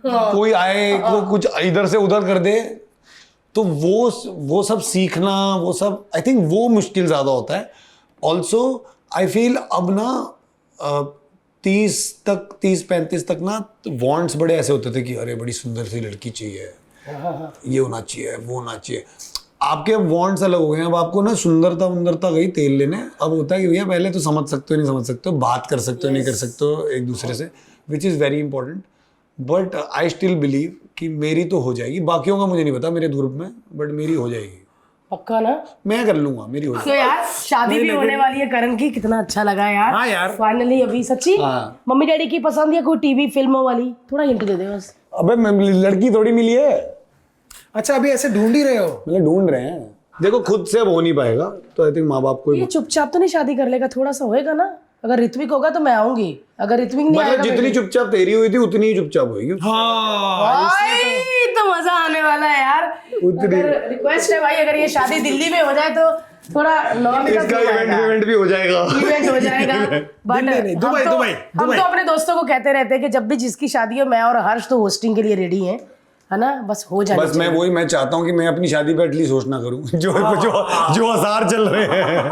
कोई आए, वो कुछ इधर से उधर कर दे, तो वो सब सीखना, वो सब आई थिंक वो मुश्किल ज़्यादा होता है। ऑल्सो आई फील अब ना 30-35 तक ना वांट्स बड़े ऐसे होते थे कि अरे बड़ी सुंदर सी लड़की चाहिए, ये होना चाहिए, वो होना चाहिए। आपके वांट्स अलग हो गए हैं। अब आपको ना सुंदरता गई तेल लेने। अब होता है कि भैया पहले तो समझ सकते हो नहीं समझ सकते हो, बात कर सकते हो नहीं कर सकते हो एक दूसरे से, which is very important. But I still believe कि मेरी तो हो जाएगी। बाकियों का मुझे नहीं पता मेरे ग्रुप में, बट मेरी हो जाएगी पक्का ना, मैं कर लूंगा, मेरी हो जाएगी। तो यार शादी भी होने वाली है करण की, कितना अच्छा लगा यार। हाँ यार, फाइनली अभी सच्ची हाँ। मम्मी डैडी की पसंद या कोई टीवी फिल्मों वाली, थोड़ा हिंट दे दे बस। अबे लड़की थोड़ी मिली है, अच्छा अभी ऐसे ढूंढ ही रहे हो? मतलब ढूंढ रहे हैं। देखो खुद से अब हो नहीं पाएगा, तो आई थिंक माँ बाप को ये चुपचाप तो नहीं शादी कर लेगा, थोड़ा सा होएगा ना। अगर ऋत्विक होगा तो मैं आऊंगी, अगर ऋत्विक नहीं मतलब जितनी चुपचाप तेरी हुई थी उतनी ही चुपचाप होगी। भाई तो मजा आने वाला है यार। अगर रिक्वेस्ट है भाई, अगर ये शादी दिल्ली में हो जाए तो थोड़ा इसका इवेंट भी हो जाएगा, इवेंट हो जाएगा। बट दुबई हम तो अपने दोस्तों को कहते रहते हैं कि जब भी जिसकी शादी हो, मैं और हर्ष तो होस्टिंग के लिए रेडी हैं। है ना, बस हो जाए। बस मैं चाहता हूँ कि मैं अपनी शादी पे एटलीस्ट सोच ना करूँ जो आसार चल रहे हैं।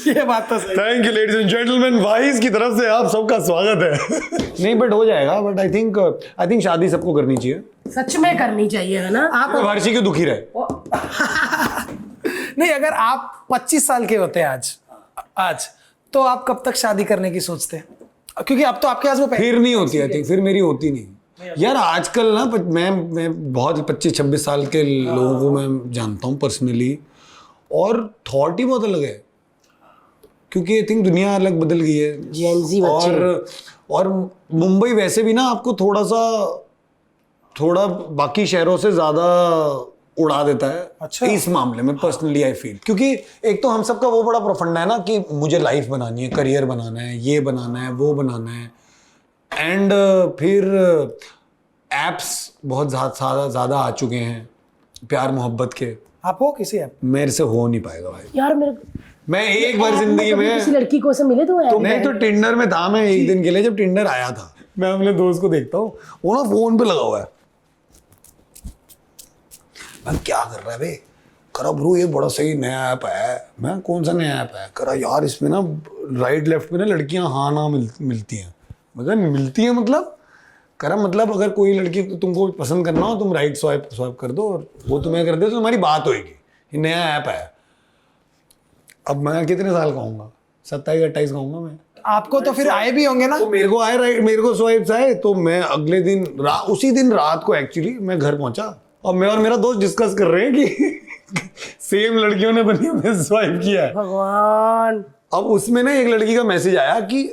ये बात तो सही। Thank you ladies and gentleman, wise की तरफ से आप सबका स्वागत है। नहीं बट हो जाएगा, बट आई थिंक शादी सबको करनी चाहिए। सच में करनी चाहिए, है ना। आप हर्षी क्यों दुखी रहे? नहीं, अगर आप 25 साल के होते आज तो आप कब तक शादी करने की सोचते हैं? क्योंकि अब तो आपके पास वो फिर नहीं होती, आई थिंक फिर मेरी होती नहीं यार। आजकल ना मैं बहुत 25-26 साल के लोगों को मैं जानता हूँ पर्सनली, और थॉट ही बहुत अलग है, क्योंकि आई थिंक दुनिया अलग बदल गई है। Gen Z बच्चे। और मुंबई वैसे भी ना आपको थोड़ा बाकी शहरों से ज्यादा उड़ा देता है। अच्छा। इस मामले में पर्सनली आई फील, क्योंकि एक तो हम सबका वो बड़ा प्रोफंडा है ना कि मुझे लाइफ बनानी है, करियर बनाना है, ये बनाना है, वो बनाना है, एंड फिर एप्स बहुत ज्यादा आ चुके हैं प्यार मोहब्बत के। आप हो किसी ऐप? मेरे से हो नहीं पाएगा भाई। यार मेरे मैं एक बार जिंदगी में किसी लड़की को से मिले तो यार। नहीं तो टिंडर में था मैं एक दिन के लिए, जब टिंडर आया था। मैं अपने दोस्त को देखता हूँ, वो ना फोन पे लगा हुआ है। मैं क्या कर रहा है बे? करा ब्रो ये बड़ा सही नया ऐप है। मैं कौन सा नया ऐप है? करा यार इसमें ना राइट लेफ्ट में ना लड़कियां हाँ ना मिलती हैं। मतलब मिलती हैं मतलब? करा मतलब अगर कोई लड़की तुमको पसंद करना हो, तुम राइट स्वाइप कर दो और वो तुम्हें कर दे तो तुम्हारी बात होगी। ये नया ऐप है। अब मैं कितने साल का होऊंगा? 27-28 का होऊंगा मैं। आपको तो फिर आए भी होंगे ना? तो मेरे को आए, राइट, मेरे को स्वाइप्स आए, तो मैं अगले दिन उसी दिन रात को एक्चुअली मैं घर पहुंचा और मैं और मेरा दोस्त डिस्कस कर रहे हैं कि सेम लड़कियों ने बनी में स्वाइप किया है। भगवान। अब उसमें ना एक लड़की का मैसेज आया कि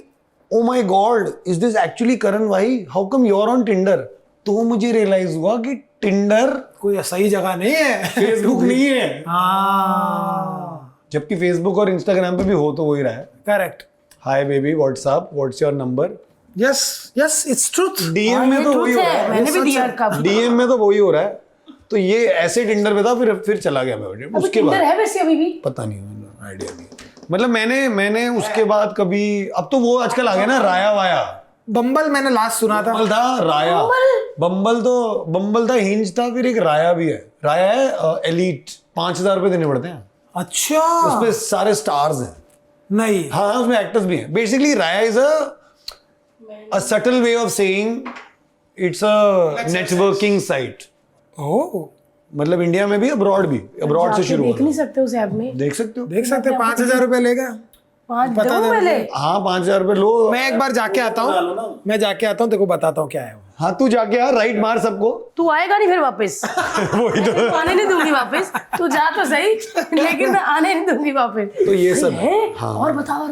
oh my god, is this actually Karan भाई, how come you are on Tinder? तो मुझे रियलाइज हुआ कि टिंडर कोई सही जगह नहीं है, फेसबुक नहीं है। हाँ, जबकि फेसबुक और इंस्टाग्राम पे भी हो तो वही रहा है। Correct. Hi baby what's up, what's your number? Yes yes, it's truth. DM में तो वही हो रहा है। मैंने भी दिया काफी। डीएम में तो वही हो रहा है। तो ये ऐसे टिंडर पे था, फिर चला गया मैं। उसके बाद है वैसे अभी भी पता नहीं, आइडिया नहीं। मतलब मैंने उसके बाद कभी, अब तो वो आजकल आ गया ना राया वाया। बम्बल मैंने लास्ट सुना था। बम्बल था, राया, बम्बल था, हिंज था, फिर एक राया भी है। राया है एलीट, 5,000 रुपए देने पड़ते हैं। अच्छा, उसपे सारे स्टार्स हैं। नहीं, हाँ उसमें एक्टर्स भी हैं। Basically Raya is a subtle way of saying it's a networking site. Oh, मतलब इंडिया में भी, अब्रॉड से शुरू देख होता नहीं सकते उस ऐप में? है। देख सकते हो। देख सकते हैं। 5,000 रुपए लेगा। 5 पता दो नहीं। पहले। हाँ 5,000 रुपए लो। मैं एक बार जाके आता हूँ, तेरे को बताता हूँ क्या है वो। हाँ तू जाके यार राइट मार सबको। तू आएगा नहीं फिर वापस। वही तो। आने नहीं दूंगी वापस। तू जा तो सही, लेकिन मैं आने नहीं दूंगी वापस। तो ये सब है। हाँ। और बताओ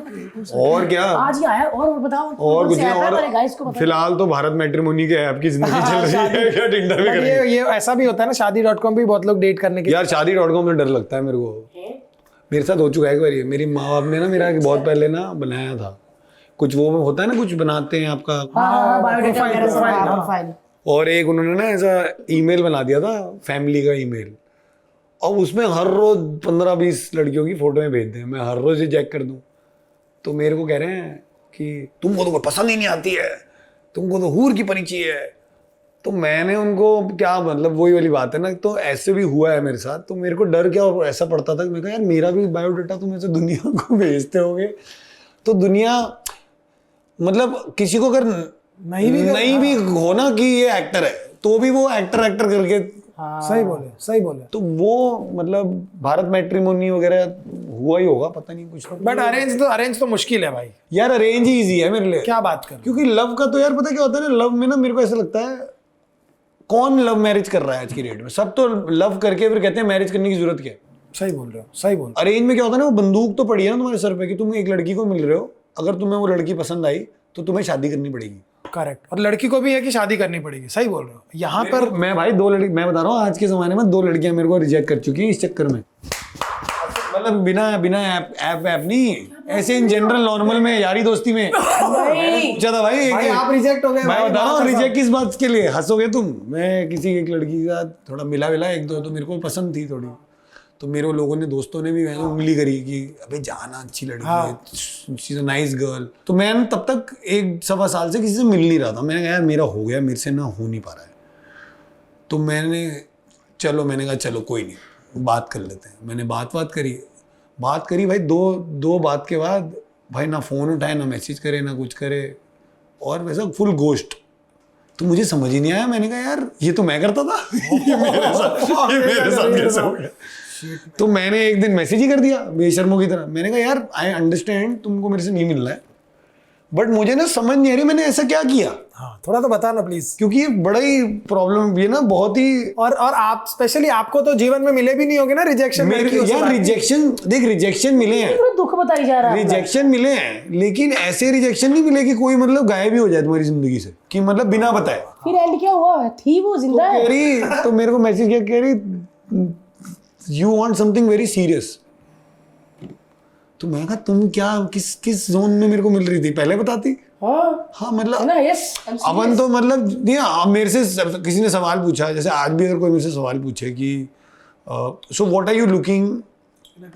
और क्या? आज ही आया और बताओ। और कुछ नहीं। और और फिलहाल तो भारत मैट्रिमोनी के ऐप की जिंदगी चल रही है। क्या टिंडर में But करेंगे? ये ऐसा भी होता है ना, शादी.com भी बहुत लोग डेट करने के। यार शादी.com में डर लगता है मेरे को। मेरे साथ हो चुका है एक बार ये। मेरी माँ बाप ने ना मेरा बहुत पहले ना बनाया था कुछ, वो होता है ना कुछ बनाते हैं आपका, बायोडेटा प्रोफाइल। और एक उन्होंने ना ऐसा ईमेल बना दिया था, फैमिली का ईमेल। और उसमें हर रोज 15-20 लड़कियों की फोटो भेज दें। मैं हर रोज ही चेक कर दूं। तो मेरे को कह रहे हैं कि तुमको तो पसंद ही नहीं आती है, तुमको तो हूर की परी चाहिए है। तो मैंने उनको क्या, मतलब वही वाली बात है ना, तो ऐसे भी हुआ है मेरे साथ। तो मेरे को डर क्या ऐसा पड़ता था कि मैं कहा यार मेरा भी बायोडाटा तुम ऐसे दुनिया को भेजते होगे, तो दुनिया मतलब किसी को अगर नहीं भी हो ना कि ये एक्टर है, तो भी वो एक्टर करके सही बोले। तो वो मतलब भारत मैट्रिमोनी वगैरह हुआ ही होगा, पता नहीं कुछ। बट अरेंज तो मुश्किल है भाई। यार अरेंज ही इजी है मेरे लिए। क्या बात कर, क्योंकि लव का तो यार पता क्या होता है ना, लव में ना मेरे को ऐसा लगता है कौन लव मैरिज कर रहा है आज की डेट में? सब तो लव करके फिर कहते हैं मैरिज करने की जरूरत क्या है। सही बोल रहे हो। अरेंज में क्या होता है ना, वो बंदूक तो पड़ी है ना तुम्हारे सर पे कि तुम एक लड़की को मिल रहे हो, अगर तुम्हें वो लड़की पसंद आई तो तुम्हें शादी करनी पड़ेगी। करेक्ट। और लड़की को भी है कि शादी करनी पड़ेगी। सही बोल रहे हो। यहाँ पर मैं भाई मैं बता रहा हूँ आज के जमाने में 2 लड़कियां मेरे को रिजेक्ट कर चुकी हैं इस चक्कर में। मतलब बिना ऐप नहीं, ऐसे इन जनरल नॉर्मल में यारी दोस्ती में पूछा था भाई आप रिजेक्ट हो गए। मैं बता रहा हूँ रिजेक्ट किस बात के लिए, हंसोगे तुम। मैं किसी एक लड़की के साथ थोड़ा मिला 1-2 तो मेरे को पसंद थी थोड़ी, तो मेरे लोगों ने, दोस्तों ने भी उंगली करी कि अबे जाना, अच्छी लड़की है, she is a nice girl. तो मैं तब तक 1-1.25 साल से किसी से मिल नहीं रहा था। मैंने कहा यार मेरा हो गया, मेरे से ना हो नहीं पा रहा है। तो मैंने कहा चलो कोई नहीं, बात कर लेते हैं। मैंने बात करी भाई, दो बात के बाद भाई ना फ़ोन उठाए, ना मैसेज करे, ना कुछ करे, और वैसा फुल गोश्त। तो मुझे समझ ही नहीं आया, मैंने कहा यार ये तो मैं करता था, ये मेरे साथ कैसे हो गया। तो मैंने एक दिन मैसेज ही कर दिया बेशर्मों की तरह। मैंने कहा यार आई अंडरस्टैंड तुमको मेरे से नहीं मिल रहा है, बट मुझे ना समझ नहीं आ रही मैंने ऐसा क्या किया। हाँ, थोड़ा तो बता ना प्लीज। क्योंकि ये बड़ा ही प्रॉब्लम, ये ना बहुत ही, और आप स्पेशली आपको तो जीवन में मिले भी नहीं होंगे ना रिजेक्शन। यार रिजेक्शन, देख रिजेक्शन मिले हैं, पूरा दुख बताई जा रहा है। रिजेक्शन मिले हैं, लेकिन ऐसे रिजेक्शन नहीं मिले कि कोई मतलब गायब ही हो जाए तुम्हारी जिंदगी से, कि मतलब बिना बताए। फिर एंड क्या हुआ? थी वो जिंदा है? कह रही, तो मेरे को मैसेज किया, कह रही you want something very serious. तो मैं कहा तुम क्या किस जोन में मेरे को मिल रही थी, पहले बताती। हाँ मतलब ना, यस अपन तो मतलब नहीं। अब मेरे से किसी ने सवाल पूछा, जैसे आज भी अगर कोई मेरे से सवाल पूछे कि so what are you looking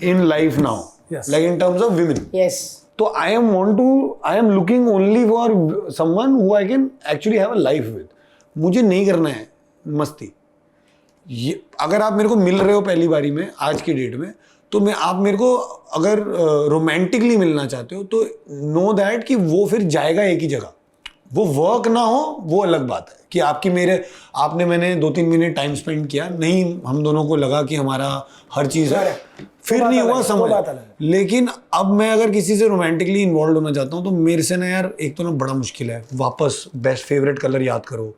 in life now, like in terms of women, yes, तो I am looking only for someone who I can actually have a life with. मुझे नहीं करना है मस्ती। ये अगर आप मेरे को मिल रहे हो पहली बारी में आज की डेट में, तो आप मेरे को अगर रोमांटिकली मिलना चाहते हो तो नो दैट कि वो फिर जाएगा एक ही जगह, वो वर्क ना हो, वो अलग बात है कि मैंने 2-3 मिनट टाइम स्पेंड किया, नहीं हम दोनों को लगा कि हमारा हर चीज़ है, फिर नहीं हुआ समझ। लेकिन अब मैं अगर किसी से रोमांटिकली इन्वॉल्व होना चाहता हूँ तो मेरे से ना यार एक तो ना बड़ा मुश्किल है, वापस बेस्ट फेवरेट कलर याद करो,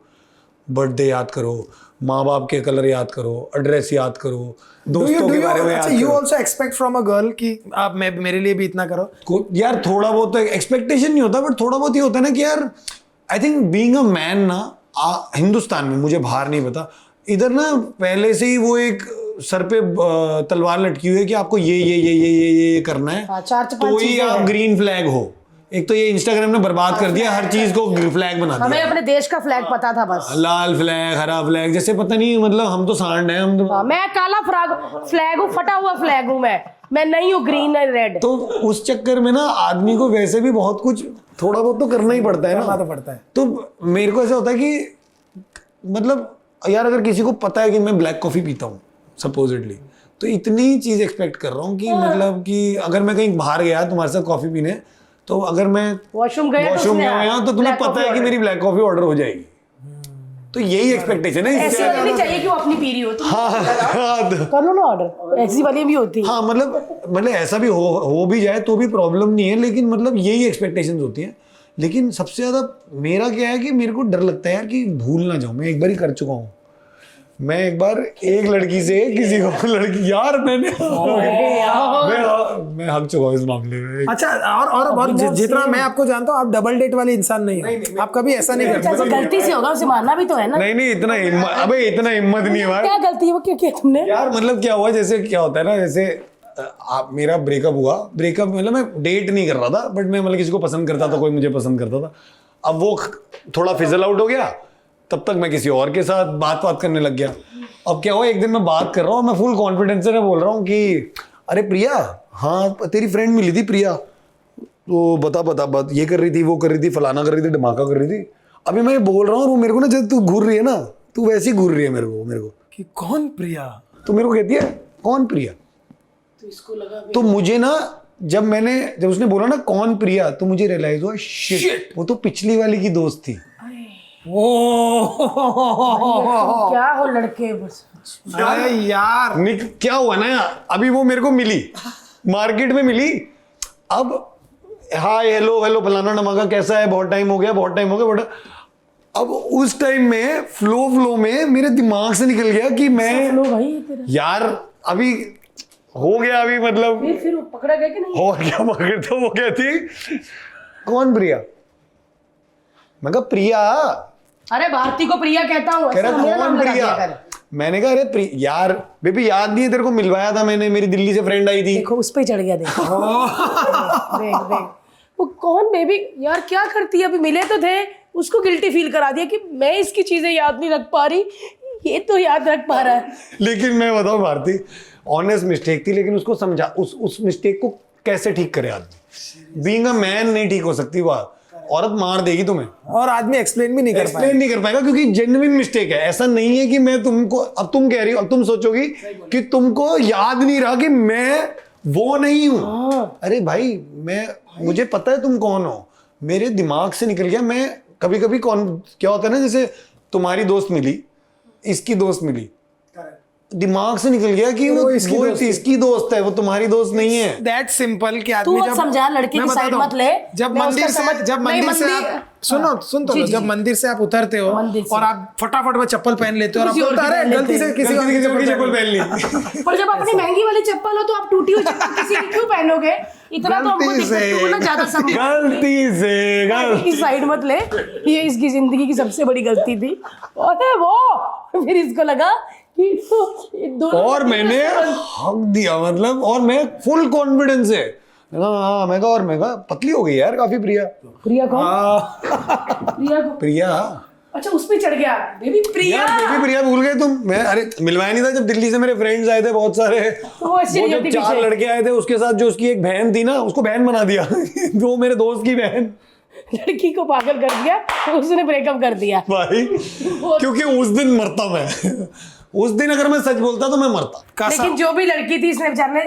बर्थडे याद करो, माँ बाप के कलर याद करो, एड्रेस याद करो, दोस्तों के बारे में याद करो। You also expect from a girl कि आप मेरे लिए भी इतना करो? यार थोड़ा बहुत तो एक्सपेक्टेशन नहीं होता, बट थोड़ा बहुत ये होता है ना कि यार I think being a man ना, हिंदुस्तान में, मुझे बाहर नहीं पता, इधर ना पहले से ही वो एक सर पे तलवार लटकी हुई है कि आपको ये करना है। हाँ, 4-5 तो ही आप ग्रीन फ्लैग हो। एक तो ये इंस्टाग्राम ने बर्बाद कर दिया, हर चीज को फ्लैग बना दिया। हमें अपने देश का फ्लैग पता था बस, लाल फ्लैग, हरा फ्लैग, जैसे पता नहीं, मतलब हम तो सांड हैं, हम तो। हाँ, मैं काला फ्लैग हूँ, फटा हुआ फ्लैग हूँ, मैं नहीं हूँ ग्रीन एंड रेड। तो उस चक्कर में ना आदमी को वैसे भी बहुत कुछ थोड़ा बहुत तो करना ही पड़ता है ना। करना तो पड़ता है। तो मेरे को ऐसा होता है कि मतलब यार अगर किसी को पता है कि मैं ब्लैक कॉफी पीता हूँ सपोजिटली, तो इतनी चीज एक्सपेक्ट कर रहा हूँ कि मतलब कि अगर मैं कहीं बाहर गया तुम्हारे साथ कॉफी पीने, तो अगर मैं वॉशरूम गया तो तुम्हें पता है कि मेरी ब्लैक कॉफी ऑर्डर हो जाएगी। तो यही एक्सपेक्टेशन है। ऐसे वाली नहीं चाहिए कि वो अपनी पी रही हो, तुम हाँ, कर लो ना ऑर्डर, ऐसी वाली भी होती है। हाँ, मतलब ऐसा भी हो भी जाए तो भी प्रॉब्लम नहीं है, लेकिन मतलब यही एक्सपेक्टेशंस होती हैं। लेकिन सबसे ज्यादा मेरा क्या है कि मेरे को डर लगता है यार कि भूल ना जाऊं। मैं एक बार ही कर चुका हूँ, मैं एक बार एक लड़की से किसी को लड़की यार मैं हक चुका हूँ इस मामले में। अच्छा, और जितना मैं आपको जानता हूँ आप डबल डेट वाले इंसान नहीं हो, आप कभी ऐसा नहीं करते। गलती से होगा, उसे मानना भी तो है ना। नहीं इतना हिम्मत नहीं है। क्या गलती है वो, क्या किया तुमने यार? मतलब क्या हुआ, जैसे क्या होता है ना, जैसे मेरा ब्रेकअप हुआ, मतलब मैं डेट नहीं कर रहा था, बट मैं मतलब किसी को पसंद करता था, कोई मुझे पसंद करता था। अब वो थोड़ा फिजल आउट हो गया, तब तक मैं किसी और के साथ बात करने लग गया। अब क्या हुआ, एक दिन मैं बात कर रहा हूँ, मैं फुल कॉन्फिडेंस से बोल रहा हूँ कि अरे प्रिया, हाँ तेरी फ्रेंड मिली थी प्रिया, तो बता ये कर रही थी, वो कर रही थी, फलाना कर रही थी, धमाका कर रही थी। अभी मैं बोल रहा हूँ, वो मेरे को ना जब तू घूर रही है ना, तू वैसी घूर रही है मेरे को कि कौन प्रिया? तो मेरे को कहती है कौन प्रिया? तो इसको लगा तो मुझे ना जब उसने बोला ना कौन प्रिया, तो मुझे रियलाइज हुआ शिट, वो तो पिछली वाली की दोस्त थी। क्या हो लड़के, बस यार क्या हुआ ना, अभी वो मेरे को मिली, मार्केट में मिली। अब हाय हेलो फलाना नमाका कैसा है, बहुत टाइम हो गया बट अब उस टाइम में फ्लो में मेरे दिमाग से निकल गया कि मैं यार अभी हो गया, अभी मतलब फिर वो पकड़ा गया कि नहीं? और क्या पकड़, तो वो कहती कौन प्रिया? मैं कहा प्रिया। अरे भारती को प्रिया कहता हूँ, कह रहा कौन प्रिया? मैंने कहा अरे यार बेबी याद नहीं है तेरे को, मिलवाया था मैंने, मेरी दिल्ली से फ्रेंड आई थी। देखो उस पे चढ़ गया, देखो देख वो कौन बेबी यार, क्या करती है? अभी मिले तो थे, उसको गिल्टी फील करा दिया कि मैं इसकी चीजें याद नहीं रख पा रही, ये तो याद रख पा रहा है। लेकिन मैं बताऊं भारती, ऑनेस्ट मिस्टेक थी, लेकिन उसको समझा, उस मिस्टेक को कैसे ठीक करे आदमी। बीइंग अ मैन नहीं ठीक हो सकती औरत मार देगी तुम्हें, और आदमी एक्सप्लेन भी नहीं कर पाएगा। एक्सप्लेन नहीं कर पाएगा क्योंकि जेन्युइन मिस्टेक है। ऐसा नहीं है कि मैं तुमको, अब तुम कह रही हो, अब तुम सोचोगी कि तुमको याद नहीं रहा कि मैं वो नहीं हूं। अरे भाई मुझे पता है तुम कौन हो, मेरे दिमाग से निकल गया। मैं कभी कभी क्या होता है ना, जैसे तुम्हारी दोस्त मिली, इसकी दोस्त मिली, दिमाग से निकल गया कि वो इसकी दोस्त है, वो तुम्हारी दोस्त नहीं है। दैट सिंपल कि तू आदमी मत समझा, लड़की की साइड मत ले। जब मंदिर से आप सुन तो जब मंदिर से आप उतरते हो और आप फटाफट में चप्पल पहन लेते हो और आप बोलते हो, अरे गलती से किसी और की चप्पल पहन ली। पर जब अपनी महंगी वाली चप्पल हो तो आप टूटी हुई चप्पल किसी की क्यों पहनोगे? इतना तो हमको दिक्कत ना ज्यादा समझ। गलती से की साइड मत ले, ये इसकी जिंदगी की सबसे बड़ी गलती थी। और वो फिर इसको लगा कि और मैंने हक दिया, मतलब, और मैं फुल कॉन्फिडेंस है। हाँ, मैं कहा पतली हो गई यार काफी। प्रिया कौन? प्रिया अच्छा, उस पे चढ़ गया बेबी प्रिया। बेबी प्रिया भूल गए तुम? मैं अरे मिलवाया नहीं था जब दिल्ली से मेरे फ्रेंड्स आए थे बहुत सारे, वो जब 4 लड़के आए थे, उसके साथ जो उसकी एक बहन थी ना, उसको बहन बना दिया। वो मेरे दोस्त की बहन, लड़की को पागल कर दिया, उसने ब्रेकअप कर दिया भाई। क्योंकि उस दिन मरता मैं। उस दिन अगर मैं सच बोलता तो मैं मरता। लेकिन जो भी लड़की थी, इसने बेचारे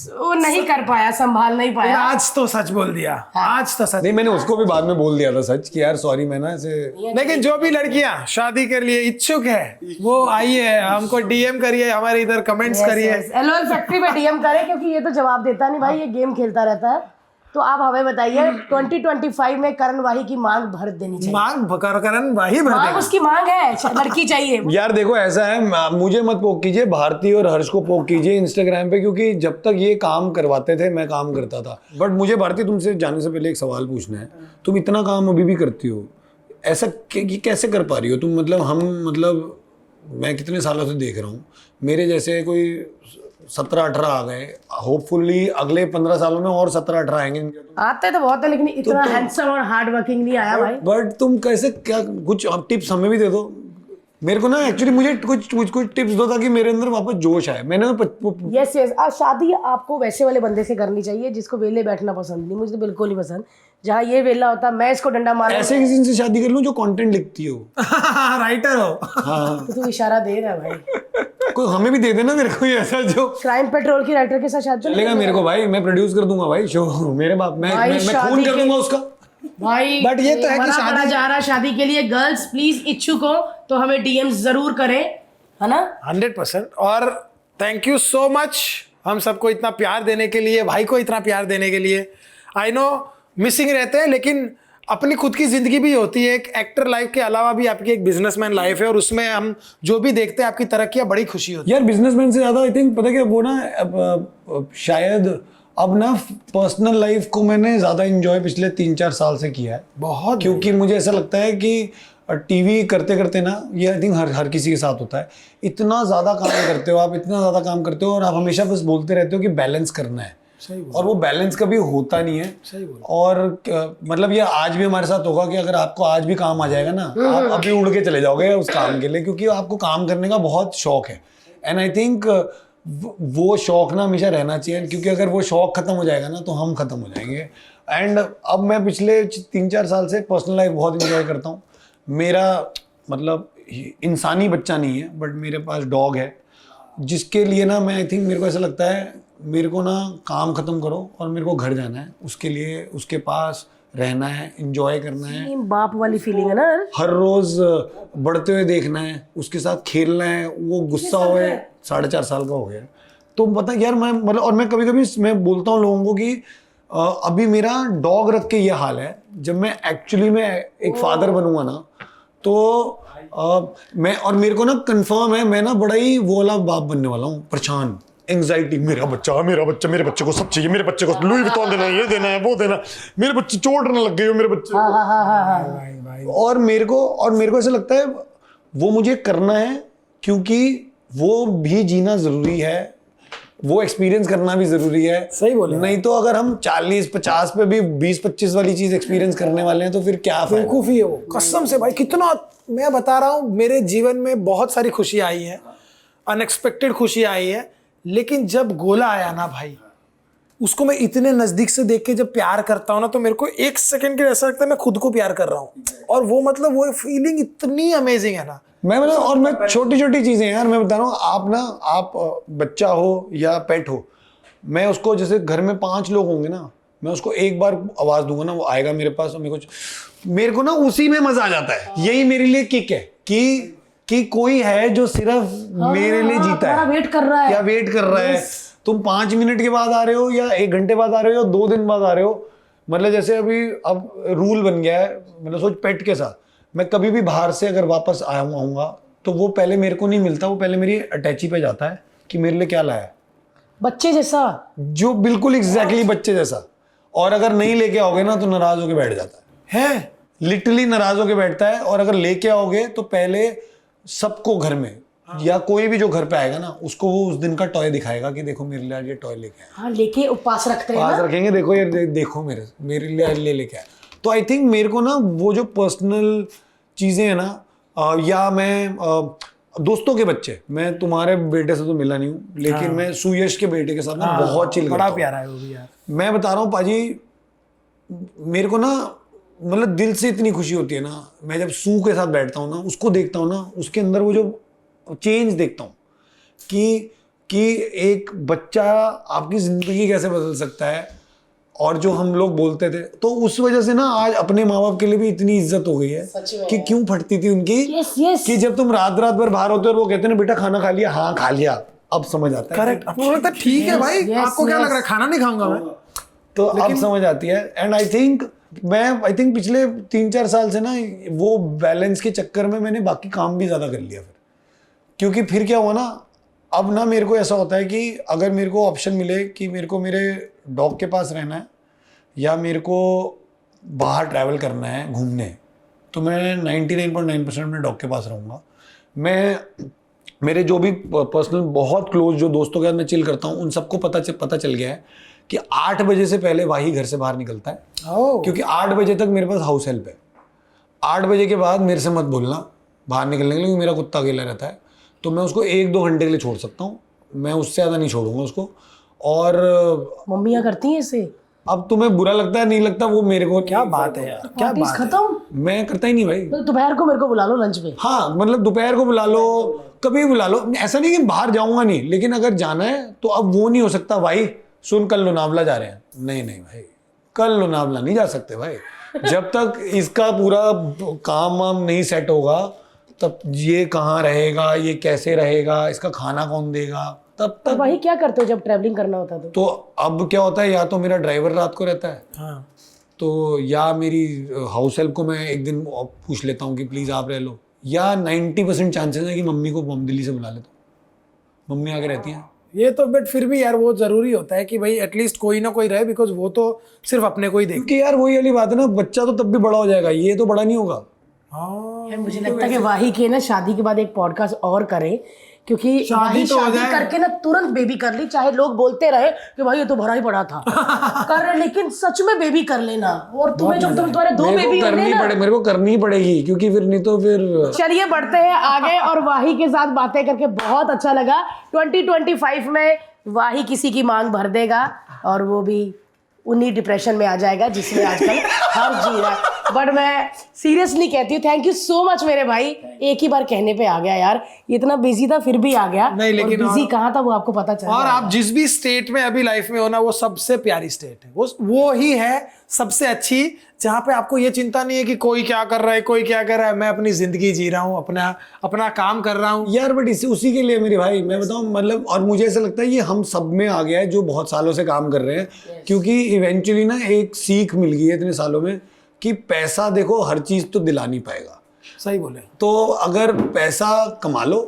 वो नहीं कर पाया, संभाल नहीं पाया। आज तो सच बोल दिया। आज तो सच नहीं, मैंने उसको भी बाद में बोल दिया था सच कि यार सॉरी, मैं ना ऐसे। लेकिन जो भी लड़कियां शादी के लिए इच्छुक है वो आइए, हमको डीएम करिए, हमारे इधर कमेंट्स करिए। LOL फैक्ट्री पे डीएम करें, क्योंकि ये तो जवाब देता नहीं भाई, ये गेम खेलता रहता है। तो आप हमें बताइए, 2025 में करण वाही की मांग भर देनी चाहिए। मांग करण वाही भर मांग देगा। उसकी मांग है, लड़की चाहिए। यार देखो ऐसा है, मुझे मत पोक कीजिए, भारती और हर्ष को पोक कीजिए इंस्टाग्राम पे, क्योंकि जब तक ये काम करवाते थे मैं काम करता था। बट मुझे भारती तुमसे जाने से पहले एक सवाल पूछना है। तुम इतना काम अभी भी करती हो, ऐसा कैसे कर पा रही हो तुम? मतलब मैं कितने सालों से देख रहा हूँ, मेरे जैसे कोई 17-18 आ गए, होपफुली अगले 15 सालों में और 17-18 आएंगे। आते तो बहुत है, लेकिन इतना हैंडसम और हार्ड वर्किंग नहीं आया भाई। बट तुम कैसे, क्या कुछ टिप्स हमें भी दे दो। मेरे को ना एक्चुअली मुझे कुछ टिप्स दो ताकि मेरे अंदर वापस जोश आए। मैंने यस शादी आपको वैसे वाले बंदे से करनी चाहिए जिसको वेले बैठना पसंद नहीं। मुझे तो बिल्कुल नहीं पसंद, जहाँ ये वेला होता मैं इसको डंडा मार। ऐसे किसी से शादी कर लूं जो कंटेंट लिखती हो, राइटर हो। हाँ, तो तू इशारा दे रहा है भाई। कोई हमें भी दे देना, मेरे को ऐसा जो क्राइम पेट्रोल की राइटर के साथ शादी चलेगा मेरे को भाई, मैं प्रोड्यूस कर दूंगा भाई शो। मेरे बाप मैं खून कर दूंगा उसका भाई। बट ये तो है कि शादी जा रहा शादी के लिए। गर्ल्स प्लीज इच्छुक हो तो हमें डीएम जरूर करें, है ना? 100%। और थैंक यू सो मच हम सबको इतना प्यार देने के लिए, भाई को इतना प्यार देने के लिए। आई नो मिसिंग रहते हैं, लेकिन अपनी खुद की जिंदगी भी होती है। एक एक्टर लाइफ के अलावा भी आपकी एक बिजनेसमैन लाइफ है, और उसमें हम जो भी देखते हैं आपकी तरक्कियां बड़ी खुशी होती है। यार बिजनेसमैन से ज्यादा आई थिंक पता क्या, वो ना शायद अब ना पर्सनल लाइफ को मैंने ज्यादा एंजॉय पिछले 3-4 साल से किया है बहुत, क्योंकि मुझे ऐसा लगता है कि टीवी करते करते ना, ये आई थिंक हर किसी के साथ होता है, इतना ज़्यादा काम करते हो आप, इतना ज़्यादा काम करते हो और आप हमेशा बस बोलते रहते हो कि बैलेंस करना है, और वो बैलेंस कभी होता नहीं है। सही बोल। और मतलब ये आज भी हमारे साथ होगा कि अगर आपको आज भी काम आ जाएगा ना, आप अभी उड़ के चले जाओगे उस काम के लिए, क्योंकि आपको काम करने का बहुत शौक है। एंड आई थिंक वो शौक ना हमेशा रहना चाहिए, क्योंकि अगर वो शौक खत्म हो जाएगा ना तो हम खत्म हो जाएंगे। एंड अब मैं पिछले 3-4 साल से पर्सनल लाइफ बहुत इंजॉय करता हूँ। मेरा मतलब इंसानी बच्चा नहीं है, बट मेरे पास डॉग है, जिसके लिए ना मैं आई थिंक मेरे को ऐसा लगता है मेरे को ना काम खत्म करो और मेरे को घर जाना है, उसके लिए उसके पास रहना है, एंजॉय करना है, बाप वाली फीलिंग है ना, हर रोज बढ़ते हुए देखना है, उसके साथ खेलना है। वो गुस्सा हुए 4.5 साल का हो गया, तो पता यार मैं मतलब, और मैं कभी कभी मैं बोलता हूँ लोगों को कि अभी मेरा डॉग रख के ये हाल है, जब मैं एक्चुअली में एक फादर बनूंगा ना तो मैं, और मेरे को ना कंफर्म है मैं ना बड़ा ही वो वाला बाप बनने वाला हूँ, परेशान, एंग्जाइटी, मेरे बच्चे को सब चाहिए, मेरे बच्चे को लुई विटॉन देना है, ये देना है, वो देना, मेरे बच्चे चोट ना लग गई हो मेरे बच्चे। और मेरे को ऐसा लगता है वो मुझे करना है, क्योंकि वो भी जीना जरूरी है, वो एक्सपीरियंस करना भी जरूरी है। सही बोले। नहीं तो अगर हम 40-50 पे भी 20-25 वाली चीज एक्सपीरियंस करने वाले हैं तो फिर क्या फायदा? बेवकूफी है वो, कसम से भाई। कितना मैं बता रहा हूँ, मेरे जीवन में बहुत सारी खुशी आई है, अनएक्सपेक्टेड खुशी आई है, लेकिन जब गोला आया ना भाई, उसको मैं इतने नजदीक से देख के जब प्यार करता हूँ ना, तो मेरे को एक सेकंड के लिए ऐसा लगता है मैं खुद को प्यार कर रहा हूँ। और वो मतलब वो फीलिंग इतनी अमेजिंग है ना। मैं मतलब, और मैं छोटी छोटी चीजें यार मैं बता रहा हूँ, आप बच्चा हो या पेट हो, मैं उसको जैसे घर में 5 लोग होंगे ना, मैं उसको एक बार आवाज दूंगा ना, वो आएगा मेरे पास और मेरे को ना उसी में मजा आ जाता है। यही मेरे लिए किक है कि कोई है जो सिर्फ मेरे लिए जीता है, वेट कर रहा है, क्या वेट कर रहा है। तुम 5 मिनट के बाद आ रहे हो या 1 घंटे बाद आ रहे हो या 2 दिन बाद आ रहे हो, मतलब जैसे अभी अब रूल बन गया है, मतलब सोच पेट के साथ मैं कभी भी बाहर से अगर वापस आऊंगा तो वो पहले मेरे को नहीं मिलता, वो पहले मेरी अटैची पे जाता है कि मेरे लिए क्या लाया है, बच्चे जैसा, जो बिल्कुल एग्जैक्टली बच्चे जैसा। और अगर नहीं लेके आओगे ना तो नाराज होके बैठ जाता है, लिटरली नाराज होके बैठता है। और अगर लेके आओगे तो पहले सबको घर में या कोई भी जो घर पे आएगा ना, उसको वो उस दिन का टॉय दिखाएगा कि देखो मेरे लिए आज ये टॉय लेके आया। हाँ, लेके उपवास रखते हैं पास ना? रखेंगे, देखो ये देखो मेरे लिए आज ले लेके आया। तो आई थिंक मेरे को ना वो जो पर्सनल चीजें है ना, या मैं दोस्तों के बच्चे, मैं तुम्हारे बेटे से तो मिला नहीं हूँ, लेकिन मैं सुयश के बेटे के साथ ना बहुत चिल बड़ा प्यारा है वो भी यार। मैं बता रहा हूँ पाजी, मेरे को ना मतलब दिल से इतनी खुशी होती है ना, मैं जब सू के साथ बैठता हूँ ना, उसको देखता हूँ ना, उसके अंदर वो जो चेंज देखता हूँ कि एक बच्चा आपकी जिंदगी कैसे बदल सकता है। और जो हम लोग बोलते थे, तो उस वजह से ना आज अपने माँ बाप के लिए भी इतनी इज्जत हो गई है कि क्यों फटती थी उनकी। yes. कि जब तुम रात रात भर बाहर होते हो और वो कहते हैं ना बेटा खाना खा लिया, हाँ खा लिया, अब समझ आता है। करेक्ट, आपको लगता है ठीक है भाई, आपको क्या लग रहा है खाना नहीं खाऊंगा मैं, तो अब समझ आती है। एंड आई थिंक पिछले 3-4 साल से ना वो बैलेंस के चक्कर में मैंने बाकी काम भी ज्यादा कर लिया फिर। क्योंकि फिर क्या हुआ ना, अब ना मेरे को ऐसा होता है कि अगर मेरे को ऑप्शन मिले कि मेरे को मेरे डॉग के पास रहना है या मेरे को बाहर ट्रैवल करना है घूमने, तो मैं 99.9% अपने डॉग के पास रहूँगा। मैं मेरे जो भी पर्सनल बहुत क्लोज जो दोस्तों के साथ मैं चिल करता हूँ, उन सबको पता चल गया है कि 8 बजे से पहले वाही घर से बाहर निकलता है। क्योंकि 8 बजे तक मेरे पास हाउस हेल्प है। 8 बजे के बाद मेरे से मत बोलना बाहर निकलने के लिए, मेरा कुत्ता अकेला रहता है, तो मैं उसको 1-2 घंटे के लिए छोड़ सकता हूँ, मैं उससे ज़्यादा नहीं छोड़ूंगा उसको। और मम्मियाँ करती हैं इसे? अब तुम्हें बुरा लगता है नहीं लगता वो मेरे को, क्या बात है यार, क्या बात है। खत्म, मैं करता ही नहीं भाई। तो दोपहर को मेरे को बुला लो लंच पे। हाँ मतलब दोपहर को बुला लो, कभी बुला लो, ऐसा नहीं कि बाहर जाऊंगा नहीं, लेकिन अगर जाना है तो अब वो नहीं हो सकता भाई सुन कल लोनावला जा रहे हैं, नहीं भाई कल लोनावला नहीं जा सकते भाई। जब तक इसका पूरा काम वाम नहीं सेट होगा, तब ये कहाँ रहेगा, ये कैसे रहेगा, इसका खाना कौन देगा, तब तक। वही क्या करते हो जब ट्रैवलिंग करना होता है तो अब क्या होता है, या तो मेरा ड्राइवर रात को रहता है, हाँ। तो या मेरी हाउस हेल्प को मैं एक दिन पूछ लेता हूँ कि प्लीज़ आप रह लो, या 90% चांसेस है कि मम्मी को बम दिल्ली से बुला लेता हूँ, मम्मी आके रहती हैं। ये तो बट फिर भी यार वो जरूरी होता है कि भाई एटलीस्ट कोई ना कोई रहे, बिकॉज वो तो सिर्फ अपने को ही देख। क्योंकि यार वही वाली बात है ना, बच्चा तो तब भी बड़ा हो जाएगा, ये तो बड़ा नहीं होगा। हाँ, यार मुझे लगता है कि वाही के ना शादी के बाद एक पॉडकास्ट और करें, क्योंकि वाही तो हो शादी जाए। करके ना तुरंत बेबी कर ली, चाहे लोग बोलते रहे कि भाई ये तो भरा ही पड़ा था कर रहे, लेकिन सच में बेबी कर लेना। और तुम्हें जब तुम्हारे 2 बेबी होंगे ना, मेरे को करनी ही पड़ेगी, क्योंकि फिर नहीं तो फिर। चलिए बढ़ते हैं आगे। और वाही के साथ बातें करके बहुत अच्छा लगा। 2025 में वाही किसी की मांग भर देगा और वो भी उन्हीं डिप्रेशन में आ जाएगा जिसमें आजकल हर जी रहा है। बट मैं सीरियसली कहती हूँ, थैंक यू सो मच मेरे भाई, एक ही बार कहने पे आ गया यार, इतना बिजी था फिर भी आ गया। नहीं, लेकिन बिजी कहाँ था वो आपको पता चला। और आप जिस भी स्टेट में अभी लाइफ में हो ना, वो सबसे प्यारी स्टेट है, वो ही है सबसे अच्छी, जहाँ पे आपको ये चिंता नहीं है कि कोई क्या कर रहा है, कोई क्या कर रहा है, मैं अपनी जिंदगी जी रहा हूँ, अपना काम कर रहा हूँ यार। बट उसी के लिए मेरे भाई मैं बताऊँ, मतलब और मुझे ऐसा लगता है ये हम सब में आ गया है जो बहुत सालों से काम कर रहे हैं, क्योंकि इवेंचुअली ना एक सीख मिल गई है इतने सालों में कि पैसा देखो हर चीज तो दिला नहीं पाएगा। सही बोले। तो अगर पैसा कमा लो,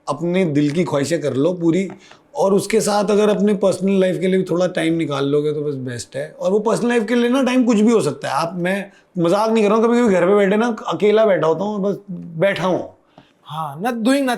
अपने दिल की ख्वाहिशें कर लो पूरी, और उसके साथ अगर अपने पर्सनल लाइफ के लिए भी थोड़ा टाइम निकाल लोगे तो बस बेस्ट है। और वो पर्सनल लाइफ के लिए ना टाइम कुछ भी हो सकता है। मैं मजाक नहीं कर रहा हूँ, कभी कभी घर पे बैठे ना अकेला बैठा होता हूँ, बस बैठा हूँ, हाँ, डूइंग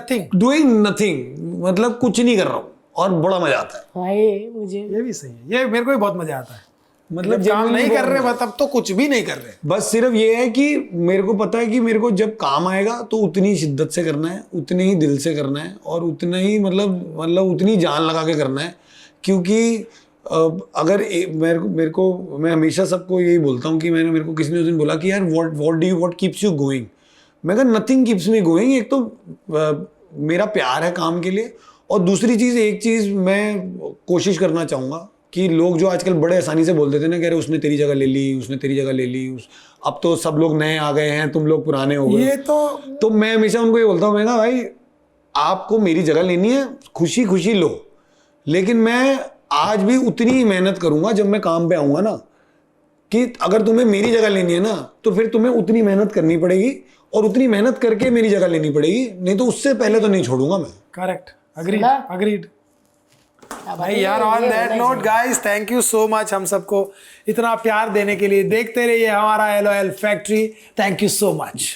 नथिंग, मतलब कुछ नहीं कर रहा हूँ, और बड़ा मजा आता है भाई। मुझे ये भी सही है, ये मेरे को भी बहुत मजा आता है। मतलब काम नहीं कर रहे तब तो कुछ भी नहीं कर रहे, बस सिर्फ ये है कि मेरे को पता है कि मेरे को जब काम आएगा तो उतनी शिद्दत से करना है, उतने ही दिल से करना है, और उतना ही मतलब उतनी जान लगा के करना है। क्योंकि अगर मेरे को मैं हमेशा सबको यही बोलता हूँ कि मेरे को किसी ने उस दिन बोला कि यार व्हाट कीप्स यू गोइंग। मैं कहा नथिंग कीप्स मी गोइंग। एक तो मेरा प्यार है काम के लिए, और दूसरी चीज़, एक चीज़ मैं कोशिश करना चाहूँगा कि लोग जो आजकल बड़े आसानी से बोल देते हैं ना, कह रहे उसने तेरी जगह ले ली, उसने तेरी जगह ले ली, अब तो सब लोग नए आ गए हैं, तुम लोग पुराने हो गए। ये तो मैं हमेशा उनको ये बोलता हूँ, मैं कहा भाई आपको मेरी जगह लेनी है, खुशी खुशी लो, लेकिन मैं आज भी उतनी ही मेहनत करूंगा जब मैं काम पे आऊंगा ना, कि अगर तुम्हें मेरी जगह लेनी है ना तो फिर तुम्हें उतनी मेहनत करनी पड़ेगी, और उतनी मेहनत करके मेरी जगह लेनी पड़ेगी, नहीं तो उससे पहले तो नहीं छोड़ूंगा मैं। करेक्ट, अग्रीड भाई यार। On that note guys, thank you so much हम सबको इतना प्यार देने के लिए। देखते रहिए हमारा LOL factory. Thank you so much.